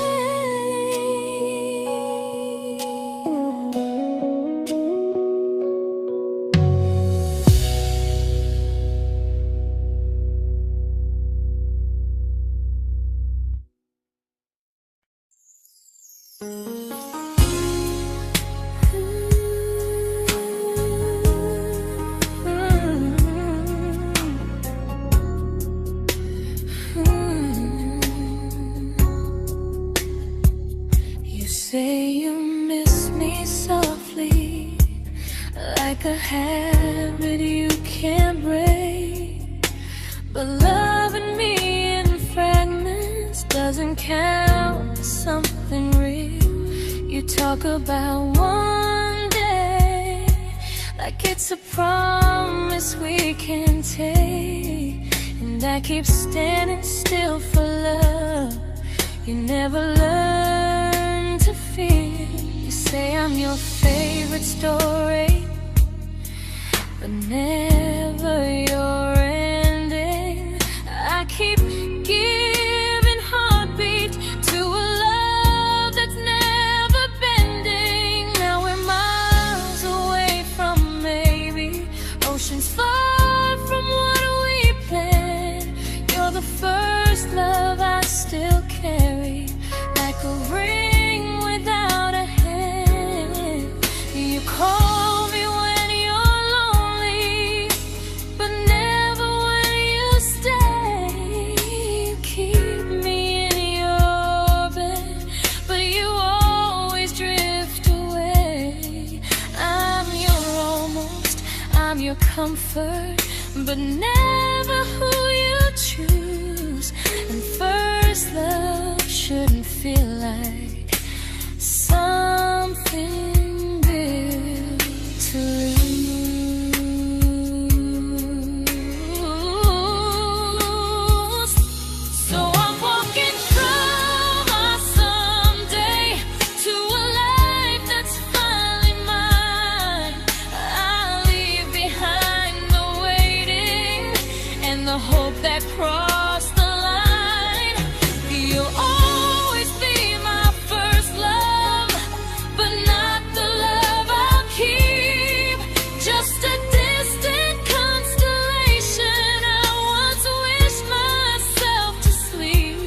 Speaker 1: You say you miss me softly, like a habit you can't break. But loving me in fragments doesn't count as something real. You talk about one day like it's a promise we can take, and I keep standing still for love. You never learn to feel. You say I'm your favorite story, but never your ending. I keep giving heartbeat to a love that's never bending. Now we're miles away from maybe oceans far from what we planned. You're the first love I still carry, like a ring without a hand. You call me when you're lonely, but never when you stay. You keep me in your bed, but you always drift away. I'm your almost, I'm your comfort, but never who you choose. And first love shouldn't feel like something built to lose. So I'm walking through my someday to a life that's finally mine. I'll leave behind the waiting and the hope that crossed the line. You'll always be my first love, but not the love I'll keep. Just a distant constellation I once wished myself to sleep.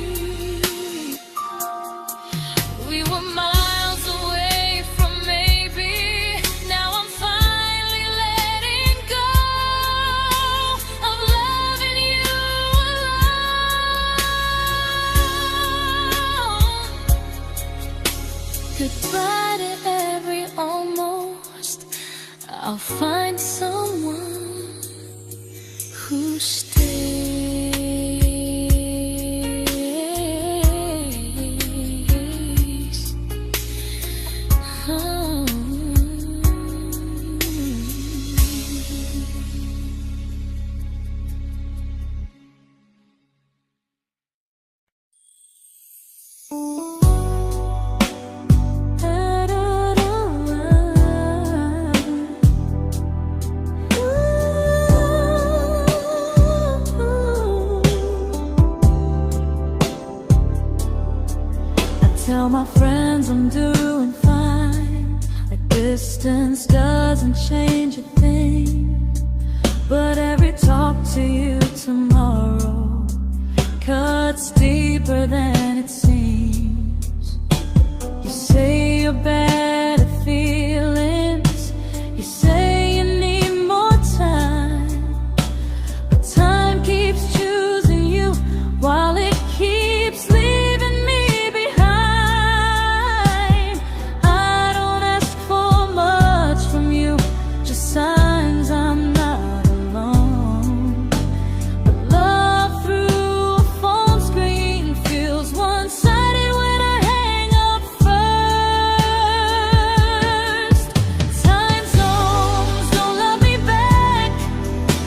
Speaker 1: We were miles away from maybe. Now I'm finally letting go of loving you alone. Goodbye to every almost. I'll find someone who stays. Oh. Tell my friends I'm doing fine, that distance doesn't change a thing. But every talk to you tomorrow cuts deeper than it seems. your better feelings. You say you need more time, but time keeps choosing you while it keeps leaving me behind. I don't ask for much from you, just signs I'm not alone. But love through a phone screen feels one-sided when I hang up first. Time zones don't love me back,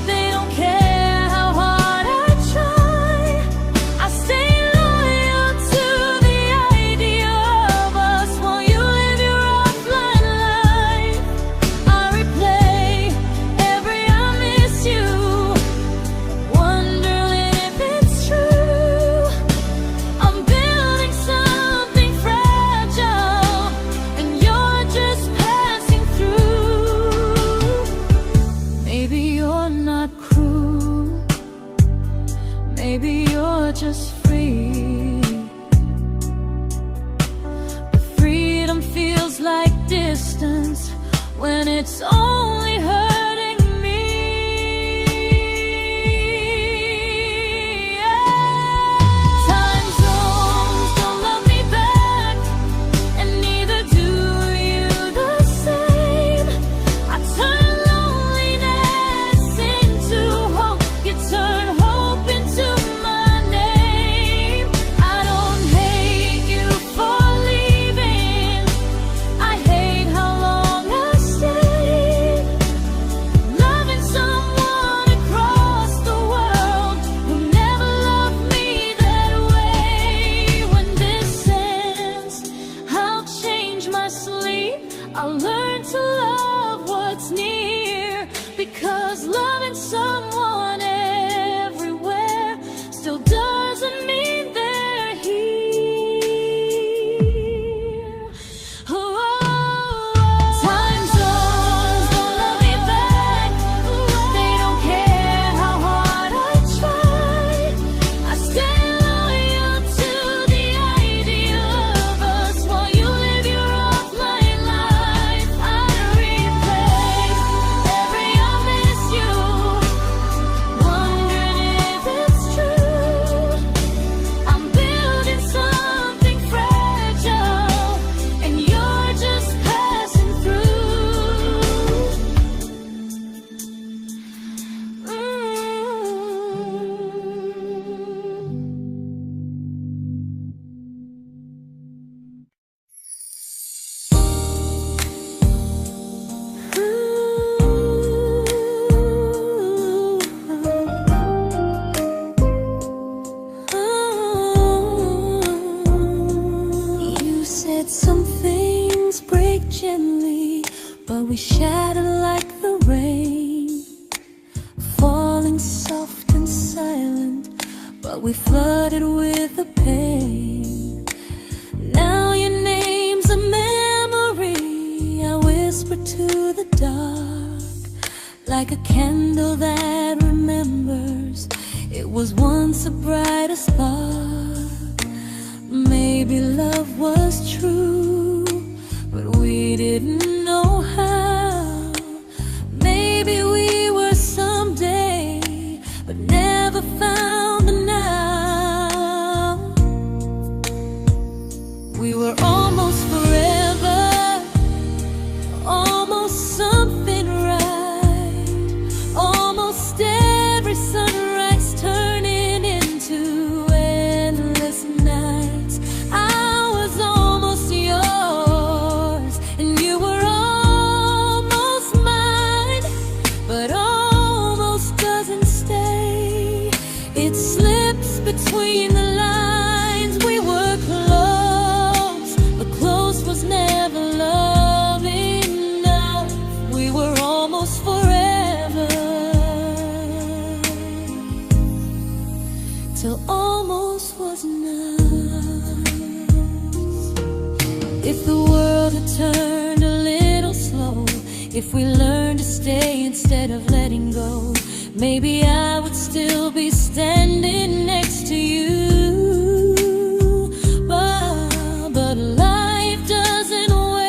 Speaker 1: they don't care how hard I try. I stay loyal to the idea of us while you live your offline life. I replay every I miss you, wondering if it's true. I'm building something fragile, and you're just passing through. Maybe you're not cruel, maybe you're just free. But freedom feels like distance when it's only hurting me. Time zones don't love me back, and neither do you the same. I turn loneliness into hope, you turn hope into my name. I don't hate you for leaving, I hate how long I stayed. Loving someone across the world who never loved me that way. When this ends, I'll change my sleep, I'll learn to love what's near, because loving someone everywhere still doesn't mean they're here. Time zones don't love me back, they don't care how hard I try. I stay loyal to the idea of us while you live your offline life. I replay every I miss you, wondering if it's true. I'm building something fragile, and you're just passing through. You said some things break gently, but we shatter like the rain, falling soft and silent, but we flooded with the pain. Now your name's a memory I whisper to the dark, like a candle that remembers it was once a brighter spark. Maybe love was true, but we didn't know how. Maybe we were someday, but never found the now. We were almost forever, almost something right, almost every sunrise turning into endless nights. I was almost yours, and you were almost mine, but almost doesn't stay. It slips between the lines. We were close, but close was never love enough. We were almost forever, till almost was enough. If the world had turned a little slow, if we learned to stay instead of letting go, maybe I would still be standing next to you. But life doesn't wait.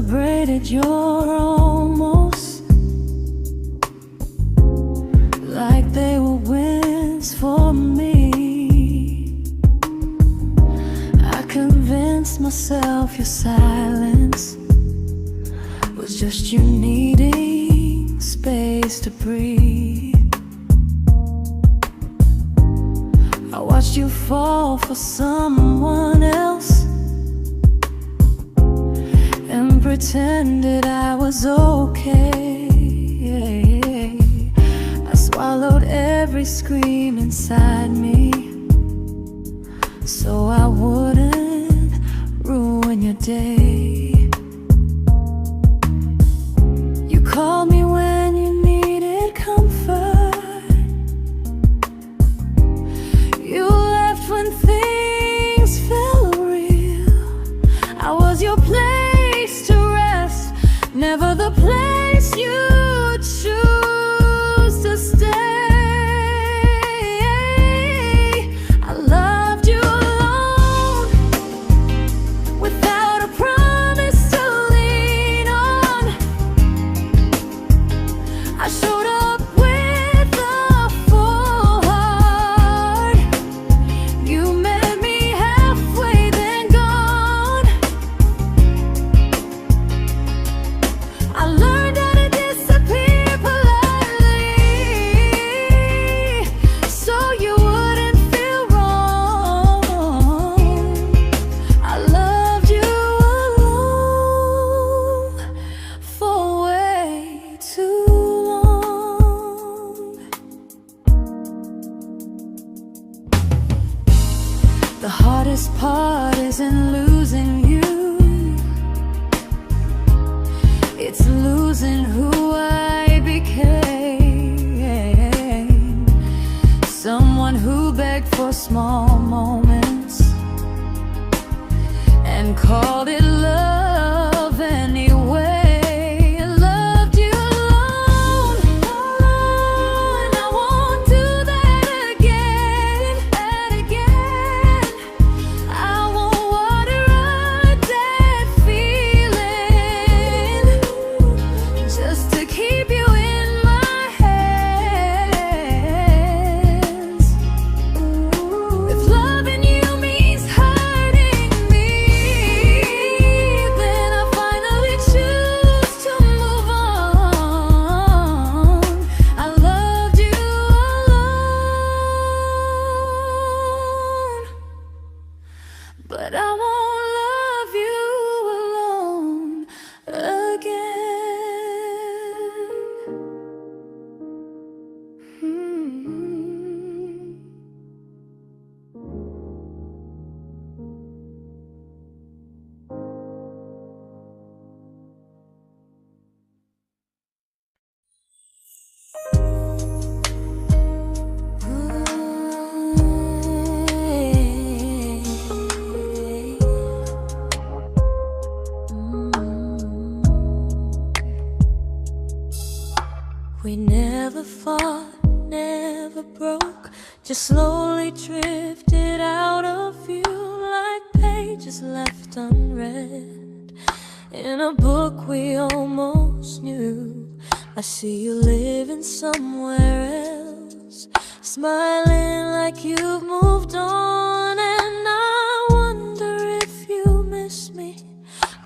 Speaker 1: celebrated your almost like they were wins for me. I convinced myself your silence was just you needing space to breathe. I watched you fall for someone else and pretended I was okay. I swallowed every scream inside me so I wouldn't ruin your day. You called me when you needed comfort. You left when things felt real. I was your place to rest, never the place you choose to stay. I loved you alone, without a promise to lean on. I showed up with a full heart. You met me halfway, then gone. I learned how to disappear politely, so you wouldn't feel wrong. I loved you alone for way too long. The hardest part isn't losing you, it's losing who I became. Someone who begged for small moments and called it love anyway. I loved you alone, and I won't do that again, I won't water a dead feeling just to keep you in my hands. If loving you means hurting me, then I finally choose to move on. I loved you alone, but I won't love you alone again. We never fought, never broke, just slowly drifted out of view like pages left unread in a book we almost knew. I see you living somewhere else, smiling like you've moved on, and I wonder if you miss me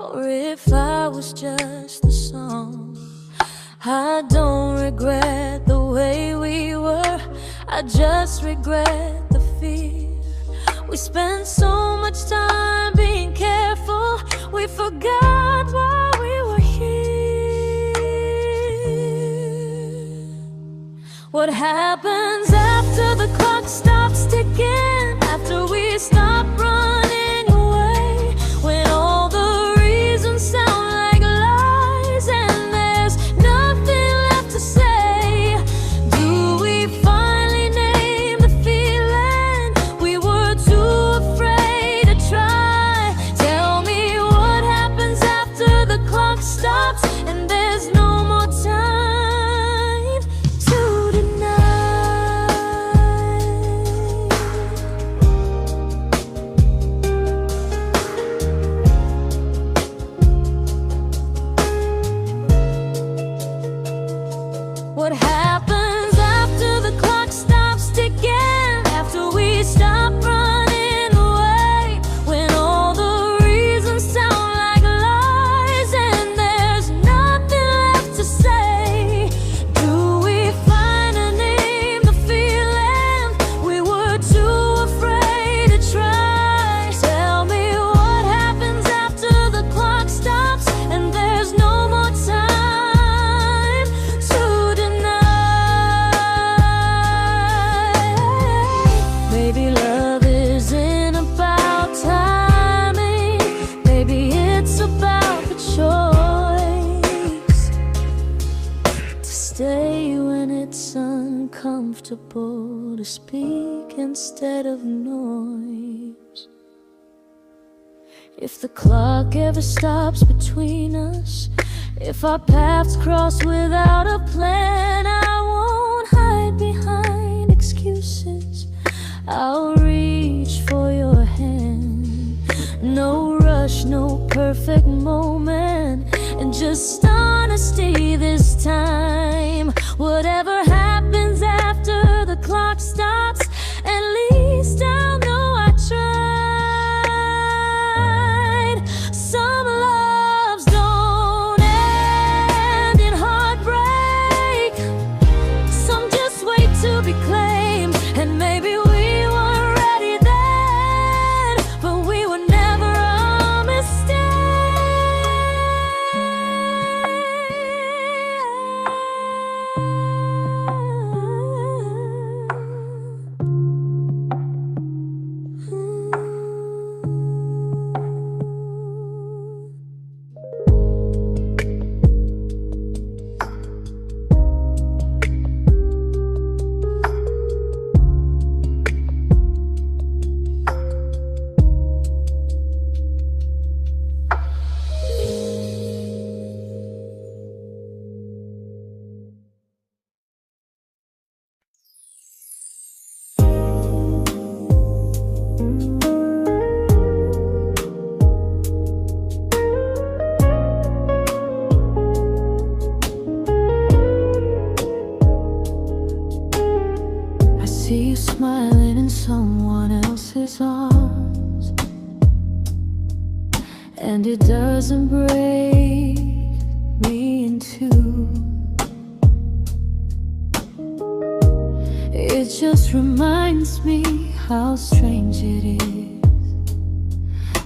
Speaker 1: or if I was just the song. I don't regret the way we were, I just regret the fear. We spent so much time being careful, we forgot why we were here. What happens after the clock stops ticking, after we stop running away, when all the reasons sound like lies and there's nothing left to say? Do we finally name the feeling we were too afraid to try? Tell me what happens after the clock stops and there's no more time to deny. uncomfortable to speak instead of noise. If the clock ever stops between us, if our paths cross without a plan, I won't hide behind excuses. I'll reach for your hand. No rush, no perfect moment, and just honesty this time. Whatever happens after the clock stops, at least I'll know I tried. Some loves don't end in heartbreak, some just wait to be claimed. And maybe we weren't ready then, but we were never a mistake. See you smiling in someone else's arms, and it doesn't break me in two. It just reminds me how strange it is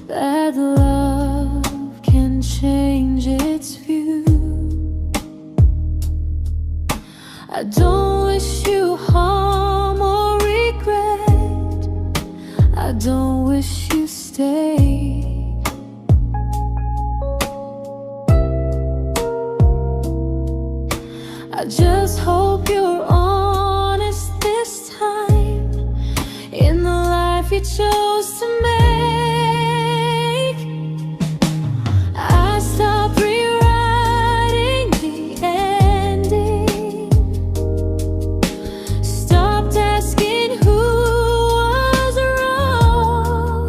Speaker 1: that love can change its view. I don't wish you harm or regret, I don't wish you stay. I just hope you're honest this time in the life you chose to make. I stopped rewriting the ending, stopped asking who was wrong.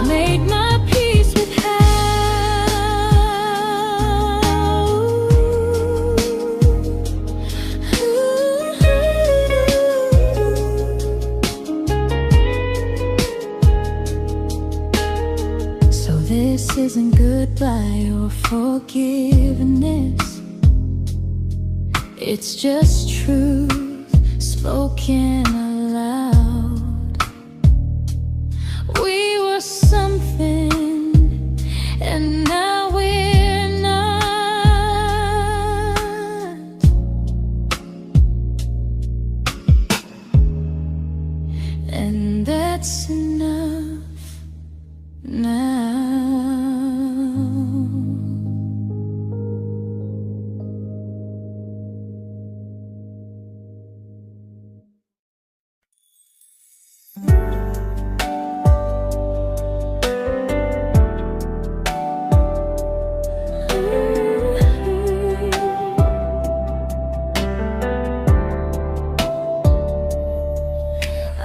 Speaker 1: made my peace with how. So this isn't goodbye or forgiveness, it's just truth spoken aloud. We were something, and now we're not. And that's enough now.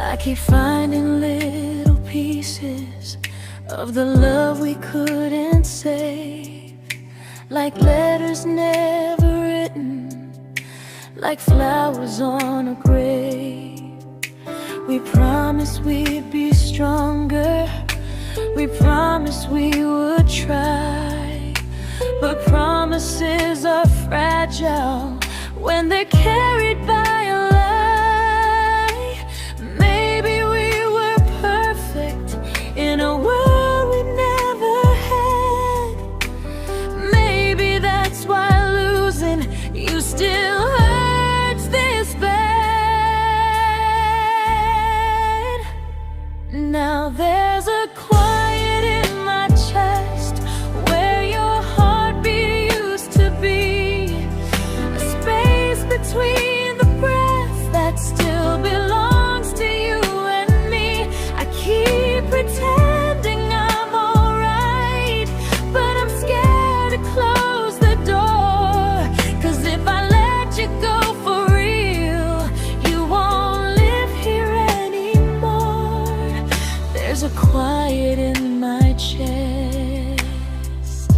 Speaker 1: I keep finding little pieces of the love we couldn't save, like letters never written, like flowers on a grave. We promised we'd be stronger, we promised we would try, but promises are fragile when they're carried by a lie. Maybe we were perfect in a world we never had. Maybe that's why losing you still hurts this bad. Now there's a quiet in my chest where your heartbeat used to be, a space between the breaths that still belongs to you and me. I keep pretending I'm alright, but I'm scared to close the door, 'cause if I let you go for real, you won't live here anymore. There's a quiet in my chest,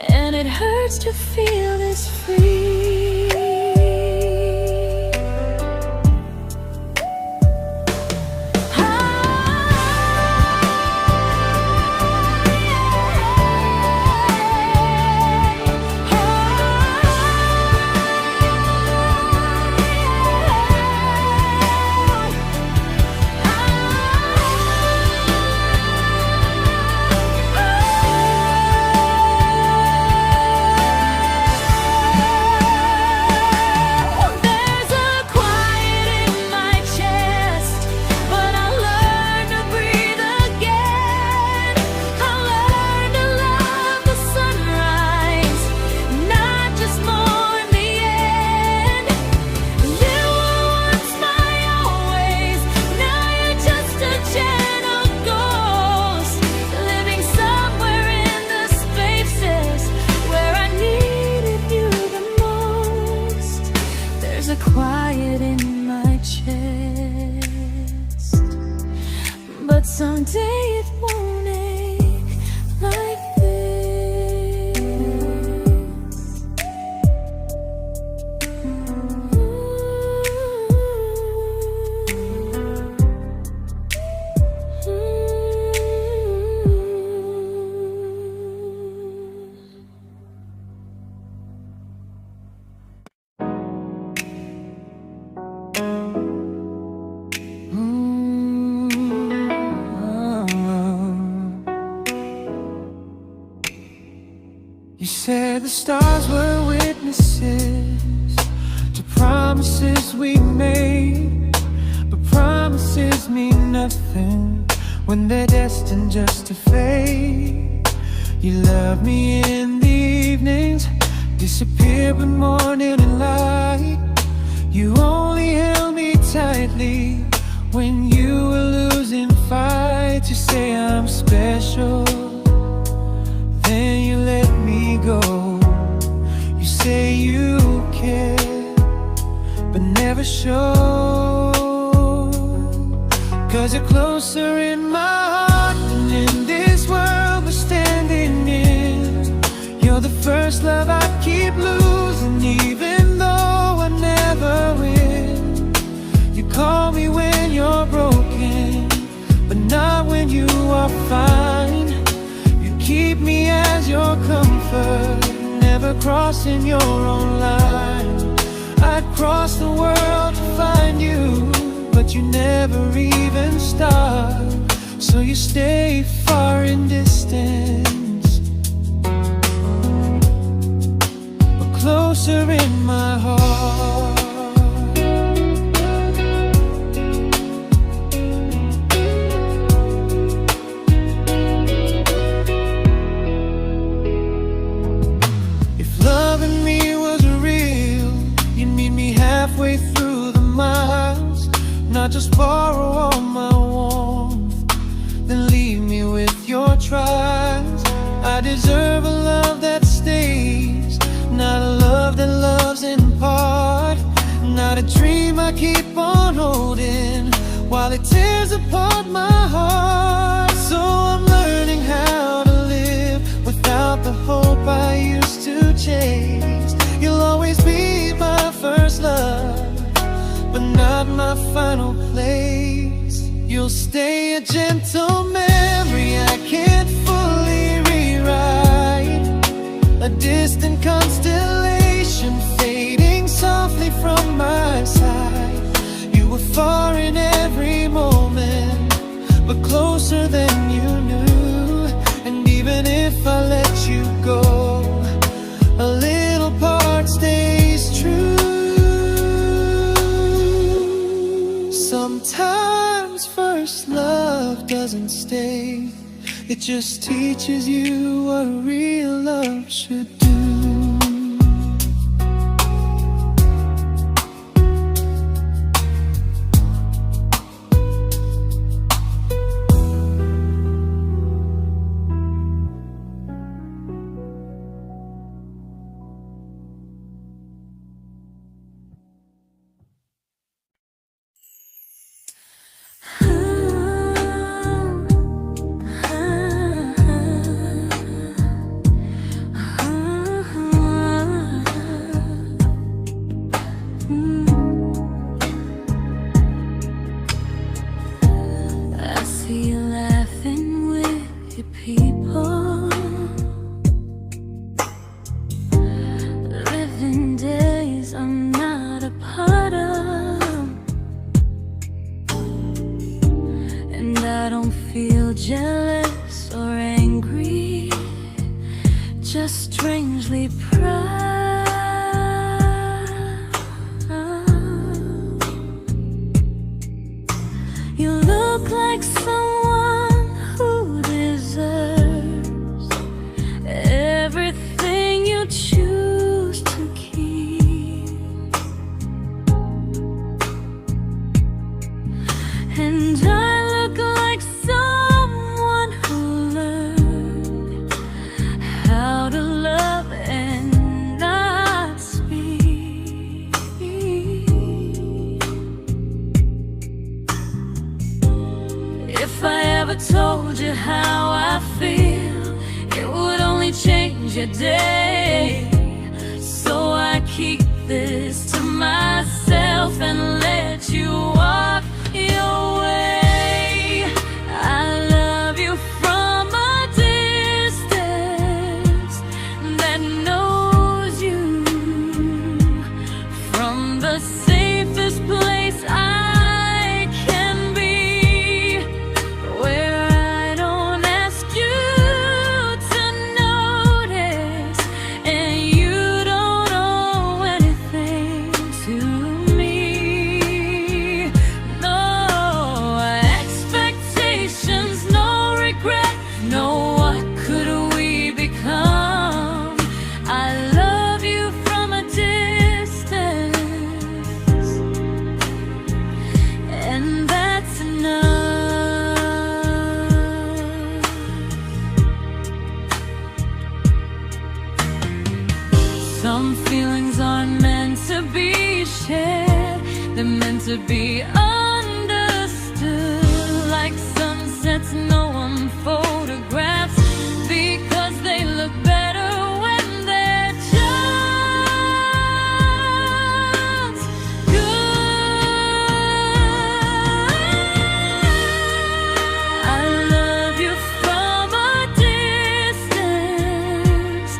Speaker 1: and it hurts to feel this free. Quiet in my chest, but someday it won't ache like this.
Speaker 2: You said the stars were witnesses to promises we made, but promises mean nothing when they're destined just to fade. You love me in the evenings, disappear when morning and light. You only held me tightly when you were losing fights. You say I'm special, then you let me go. You say you care, but never show, 'cause you're closer in my heart than prefer never crossing your own line. I'd cross the world to find you, but you never even start. So you stay far in distance, but closer in my heart. Halfway through the miles, not just borrow all my warmth, then leave me with your trials. I deserve a love that stays, not a love that loves in part, not a dream I keep on holding while it tears apart my heart. So I'm learning how to live without the hope I used to chase. You'll always be my first love, but not my final place. You'll stay a gentle memory I can't fully rewrite, a distant constellation fading softly from my side. You were far in every moment, but closer than you knew. And even if I let you go, a little part stays true. Sometimes first love doesn't stay, it just teaches you what real love should do.
Speaker 1: Jealous or angry, just strangely proud. You look like someone who deserves everything you choose to keep. And I look like someone who learned how to love and not speak. If I ever told you how I feel, it would only change your day. So I keep this to myself and let you walk your way. I love you from a distance that knows you, from the safest place I can be, where I don't ask you to notice and you don't owe anything to me. No expectations, no regret, no what could we become. I love you from a distance, and that's enough. Some feelings aren't meant to be shared, they're meant to be understood. Like sunsets no one photographs, because they look better when they're just good. I love you from a distance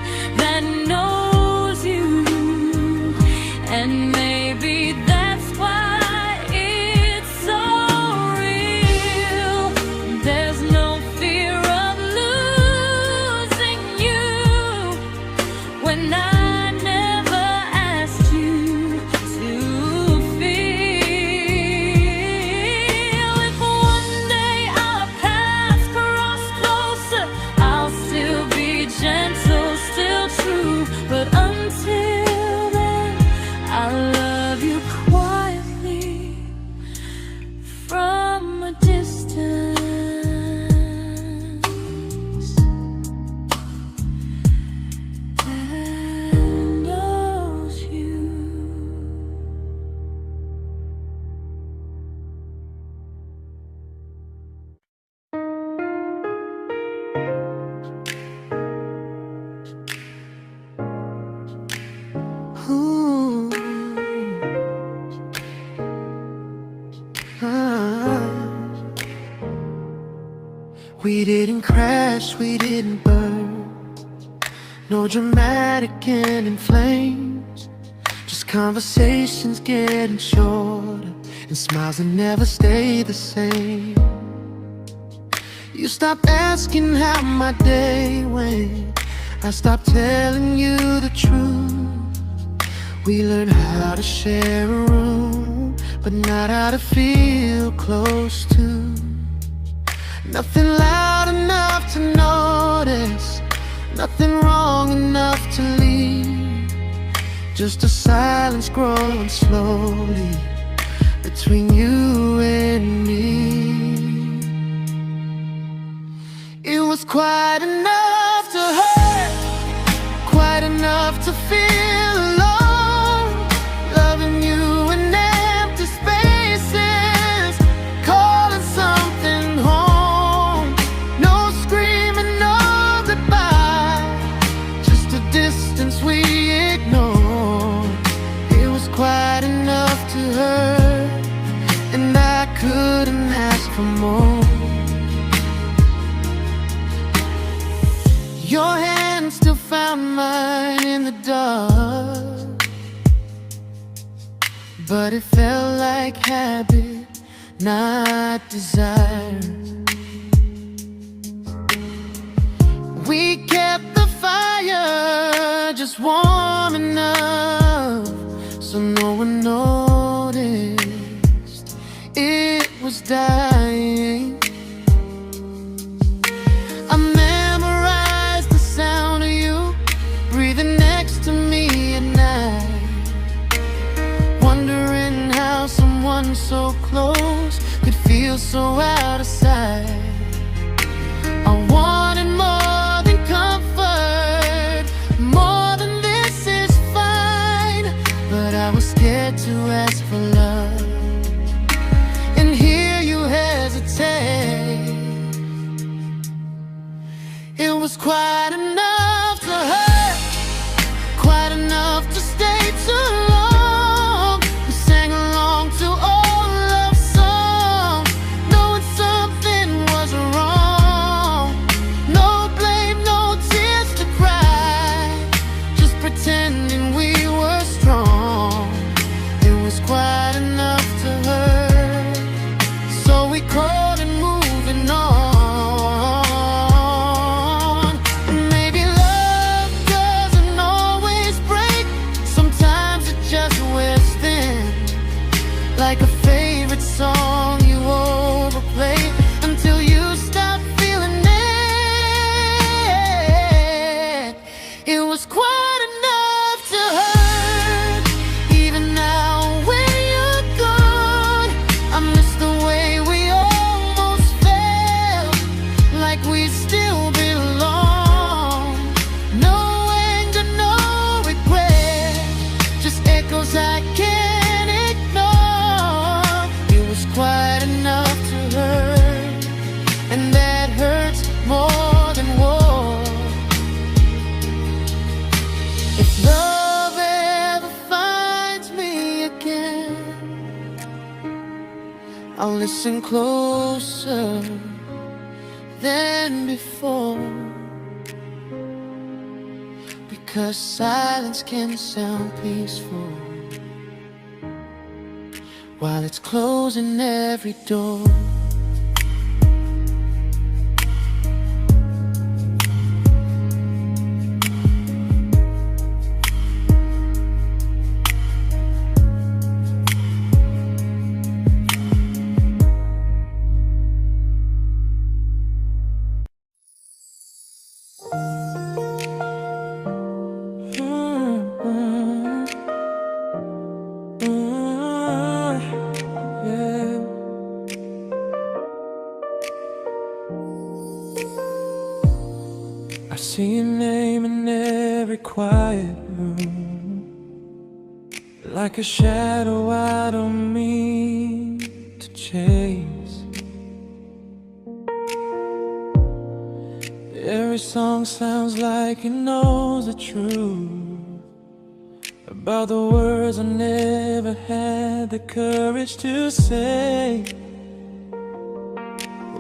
Speaker 2: We didn't crash, we didn't burn. No dramatic end in flames. Just conversations getting shorter, and smiles that never stay the same. You stopped asking how my day went. I stopped telling you the truth. We learned how to share a room, but not how to feel close to. Nothing loud enough to notice, nothing wrong enough to leave. Just a silence growing slowly between you and me. It was quite enough to hurt, quite enough to feel alone. Loving you in empty spaces, calling something home. No screaming, no goodbye, just a distance we ignored. It was quite enough to hurt, and I couldn't ask for more. Your hand still found mine in the dark, but it felt like habit, not desire. We kept the fire just warm enough so no one noticed it was dying. I memorized the sound of you breathing next to me at night, wondering how someone so close could feel so out of sight. I wanted more than comfort, more than this is fine, but I was scared to ask for love and hear you hesitate. It was quite enough to hurt, quite enough to stay too long. We sang along to old love songs, knowing something was wrong. No blame, no tears to cry, just pretending we were strong. It was quite enough to hurt, so we crawled and moving on. Like a favorite song you overplay until you stop feeling it. It was quite enough to hurt. Even now when you're gone, I miss the way we almost felt, like we still belong. No anger, no regret, just echoes I can't ignore. It was quite enough to hurt, and that hurts more than war. If love ever finds me again, I'll listen closer than before, because silence can sound peaceful while it's closing every door. I see your name in every quiet room, like a shadow I don't mean to chase. Every song sounds like it knows the truth about the words I never had the courage to say.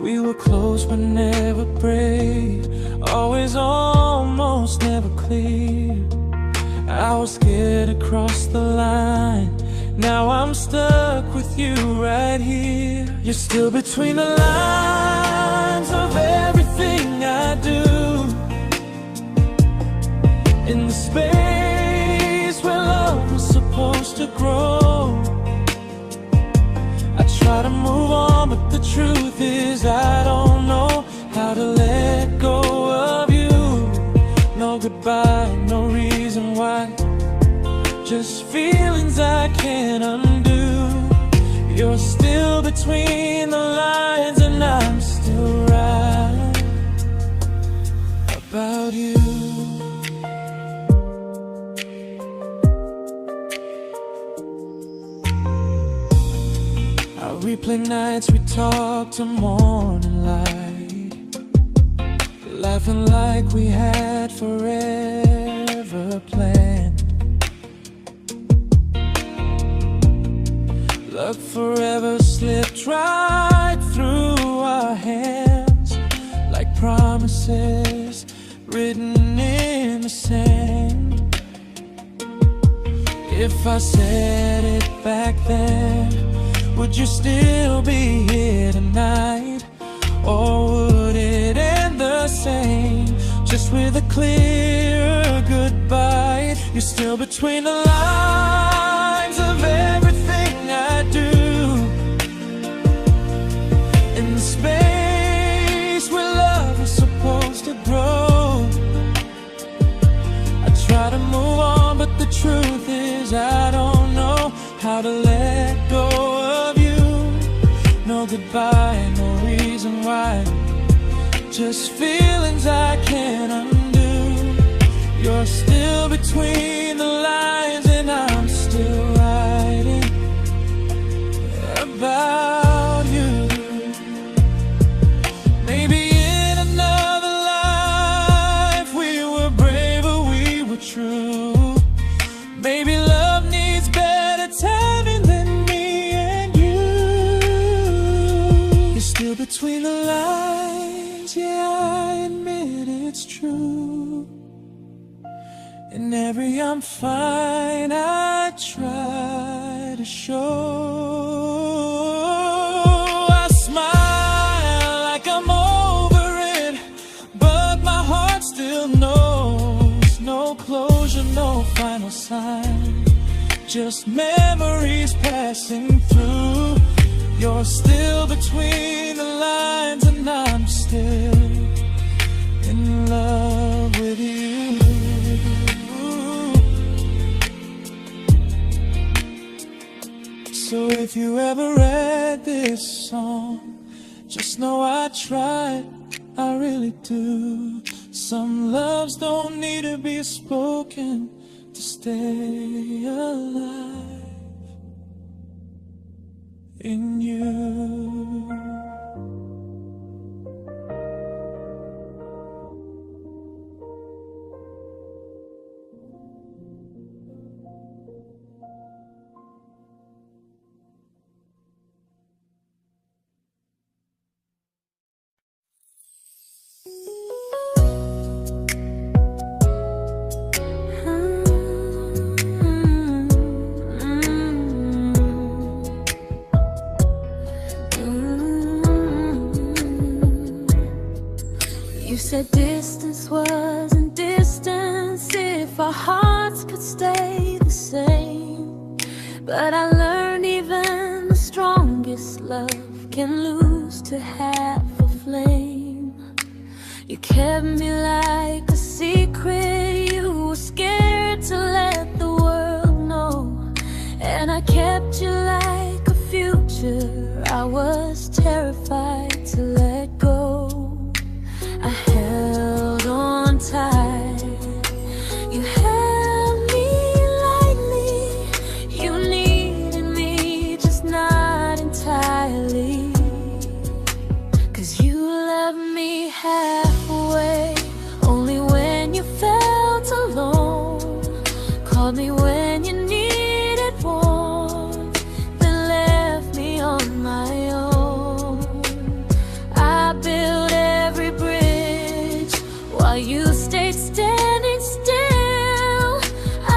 Speaker 2: We were close but never brave, always almost, never clear. I was scared to cross the line, now I'm stuck with you right here. You're still between the lines of everything I do, in the space where love was supposed to grow. I try to move on, but the truth is I don't know how to let go of you. No goodbye, no reason why, just feelings I can't undo. You're still between the lines and I'm still right about you. I replay nights we talk to morning light, laughing like we had forever planned. Luck forever slipped right through our hands, like promises written in the sand. If I said it back then, would you still be here tonight? Or would it end the same, just with a clearer goodbye? You're still between the lines of everything I do, in the space where love is supposed to grow. I try to move on, but the truth is I don't know how to let go of you. No goodbye, no reason why, just feelings I can't undo. You're still between the lines and I'm still writing about you. Maybe in another life we were braver, we were true. Maybe love needs better timing than me and you. You're still between the lines, yeah, I admit it's true. In every I'm fine I try to show. I smile like I'm over it, but my heart still knows. No closure, no final sign, just memories passing through. You're still between the lines and I'm still in love with you. So if you ever read this song, just know I tried, I really do. Some loves don't need to be spoken to stay alive in you.
Speaker 1: You said distance wasn't distance if our hearts could stay the same. But I learned even the strongest love can lose to half a flame. You kept me like a secret, you were scared to let the world know. And I kept you like a future, I was terrified to let go. I held on tight, you held me lightly. You needed me, just not entirely. 'Cause you left me halfway, only when you felt alone. Called me when you needed warmth, then left me on my own. I while you stayed standing still.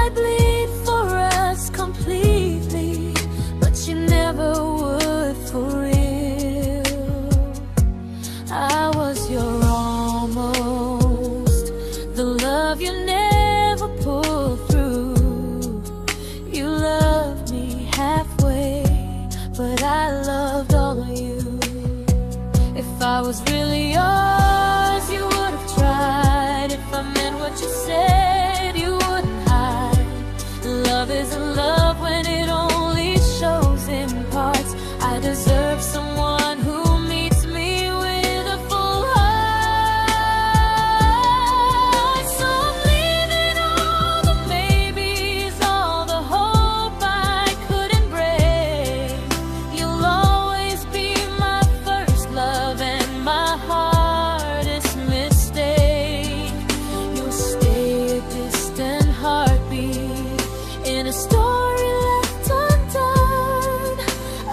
Speaker 1: I bleed for us completely, but you never would for real. I was your almost, the love you never pulled through. You loved me halfway, but I loved all of you. If I was really yours, you would have tried. If I meant what you said, you wouldn't hide. Love isn't love when it only shows in parts. I deserve someone who meets me with a full heart. So I'm leaving all the maybes, all the hope I couldn't break. You'll always be my first love and my hardest mistake. You'll stay a distant heartbeat in a story left undone,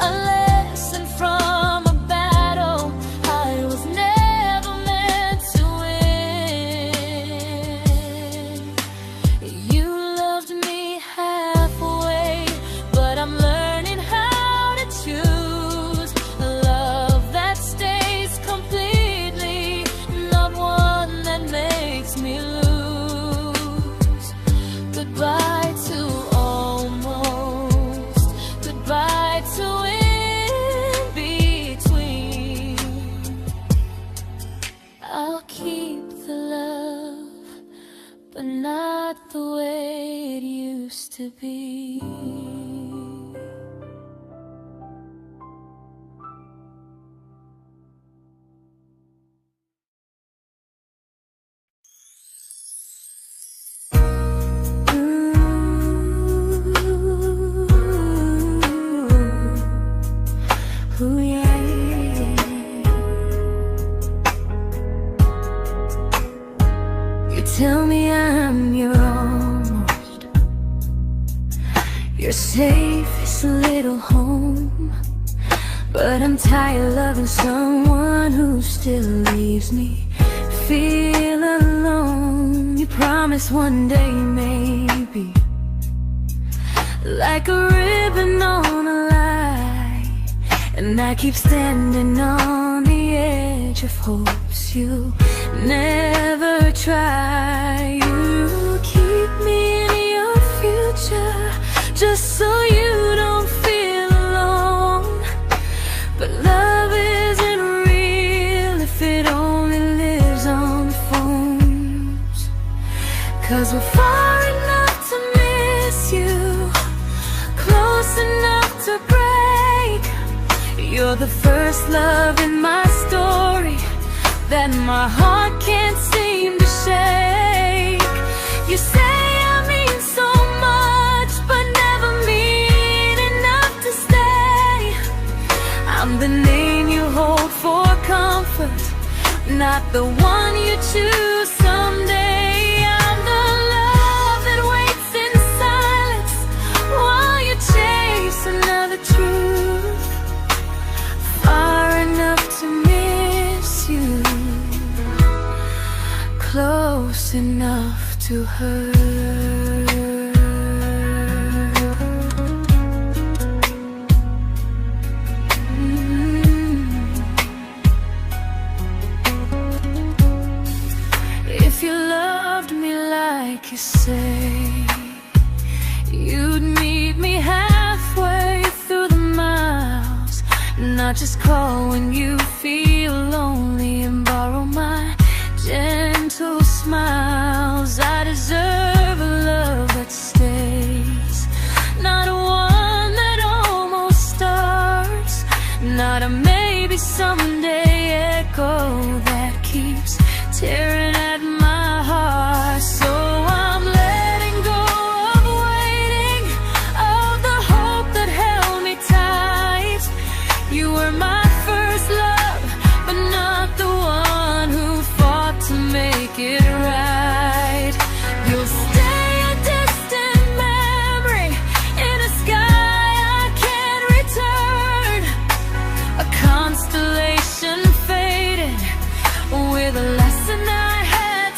Speaker 1: a lesson from a battle I was never meant to win. You loved me halfway, but I'm learning how to choose a love that stays completely, not one that makes me lose. Goodbye to almost, goodbye to in between. I'll keep the love, but not the way it used to be. Ooh, yeah, yeah. You tell me I'm your almost, your safest little home, but I'm tired loving someone who still leaves me feel alone. You promise one day maybe, like a ribbon on a line, and I keep standing on the edge of hopes you never try. You keep me in your future just so you don't feel alone. But love isn't real if it only lives on phones. 'Cause we're far enough to miss you, close enough to break. You're the first love in my story that my heart can't seem to shake. You say I mean so much, but never mean enough to stay. I'm the name you hold for comfort, not the one you choose someday. I'm the love that waits in silence while you chase another truth. Far enough to miss you, close enough to hurt. If you loved me like you say, you'd meet me halfway through the miles, not just call when you feel lonely and borrow my gentle smiles. I deserve a love that stays, not one that almost starts, not a maybe someday echo that keeps tearing at my heart. So I'm letting go of waiting, of the hope that held me tight. You were my first love, but not the one who fought to make it right. You'll stay a distant memory in a sky I can't return, a constellation faded with a lesson I had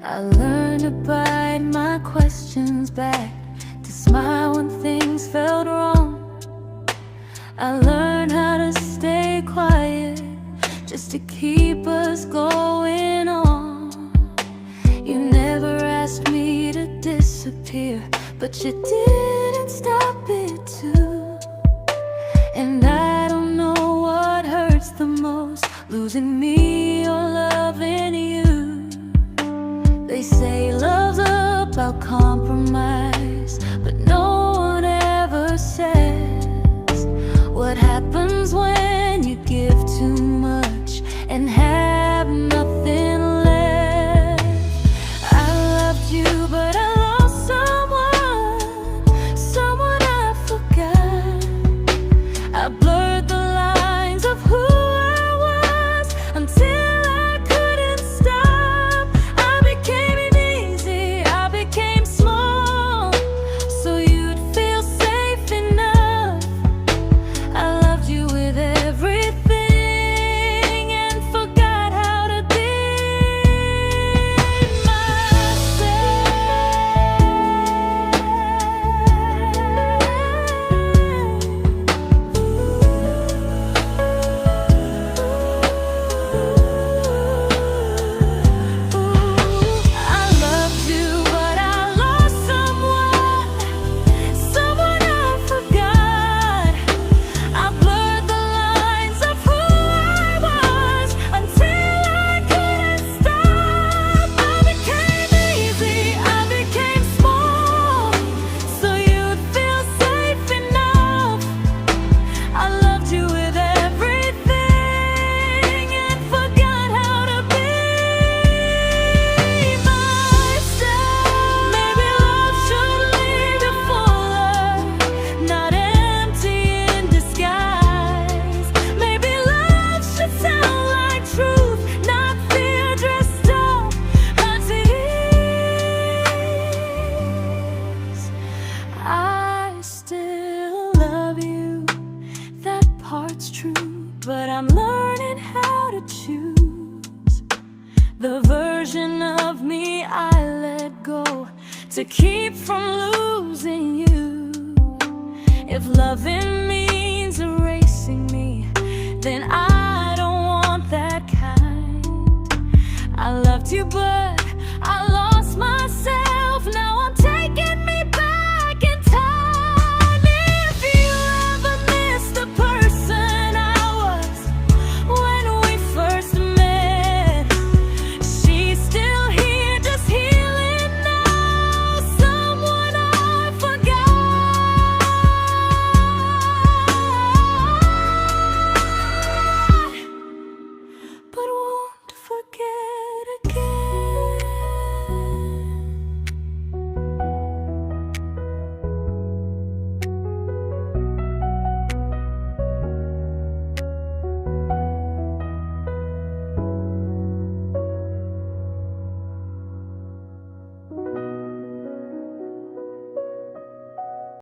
Speaker 1: I learned to bite my questions back, to smile when things felt wrong. I learned how to stay quiet, just to keep us going on. You never asked me to disappear, but you didn't stop it too. And I don't know what hurts the most, losing me or loving you. They say love's about compromise, but no one ever says what happens when you give too much and have nothing left. I loved you, but I lost someone I forgot. I blurred the lines of who I was until I couldn't stop. I became easy, I became small, so you'd feel safe enough. I loved you with everything and forgot how to be but I'm learning how to choose the version of me I let go to keep from losing you. If loving means erasing me, then I don't want that kind. I loved you, but I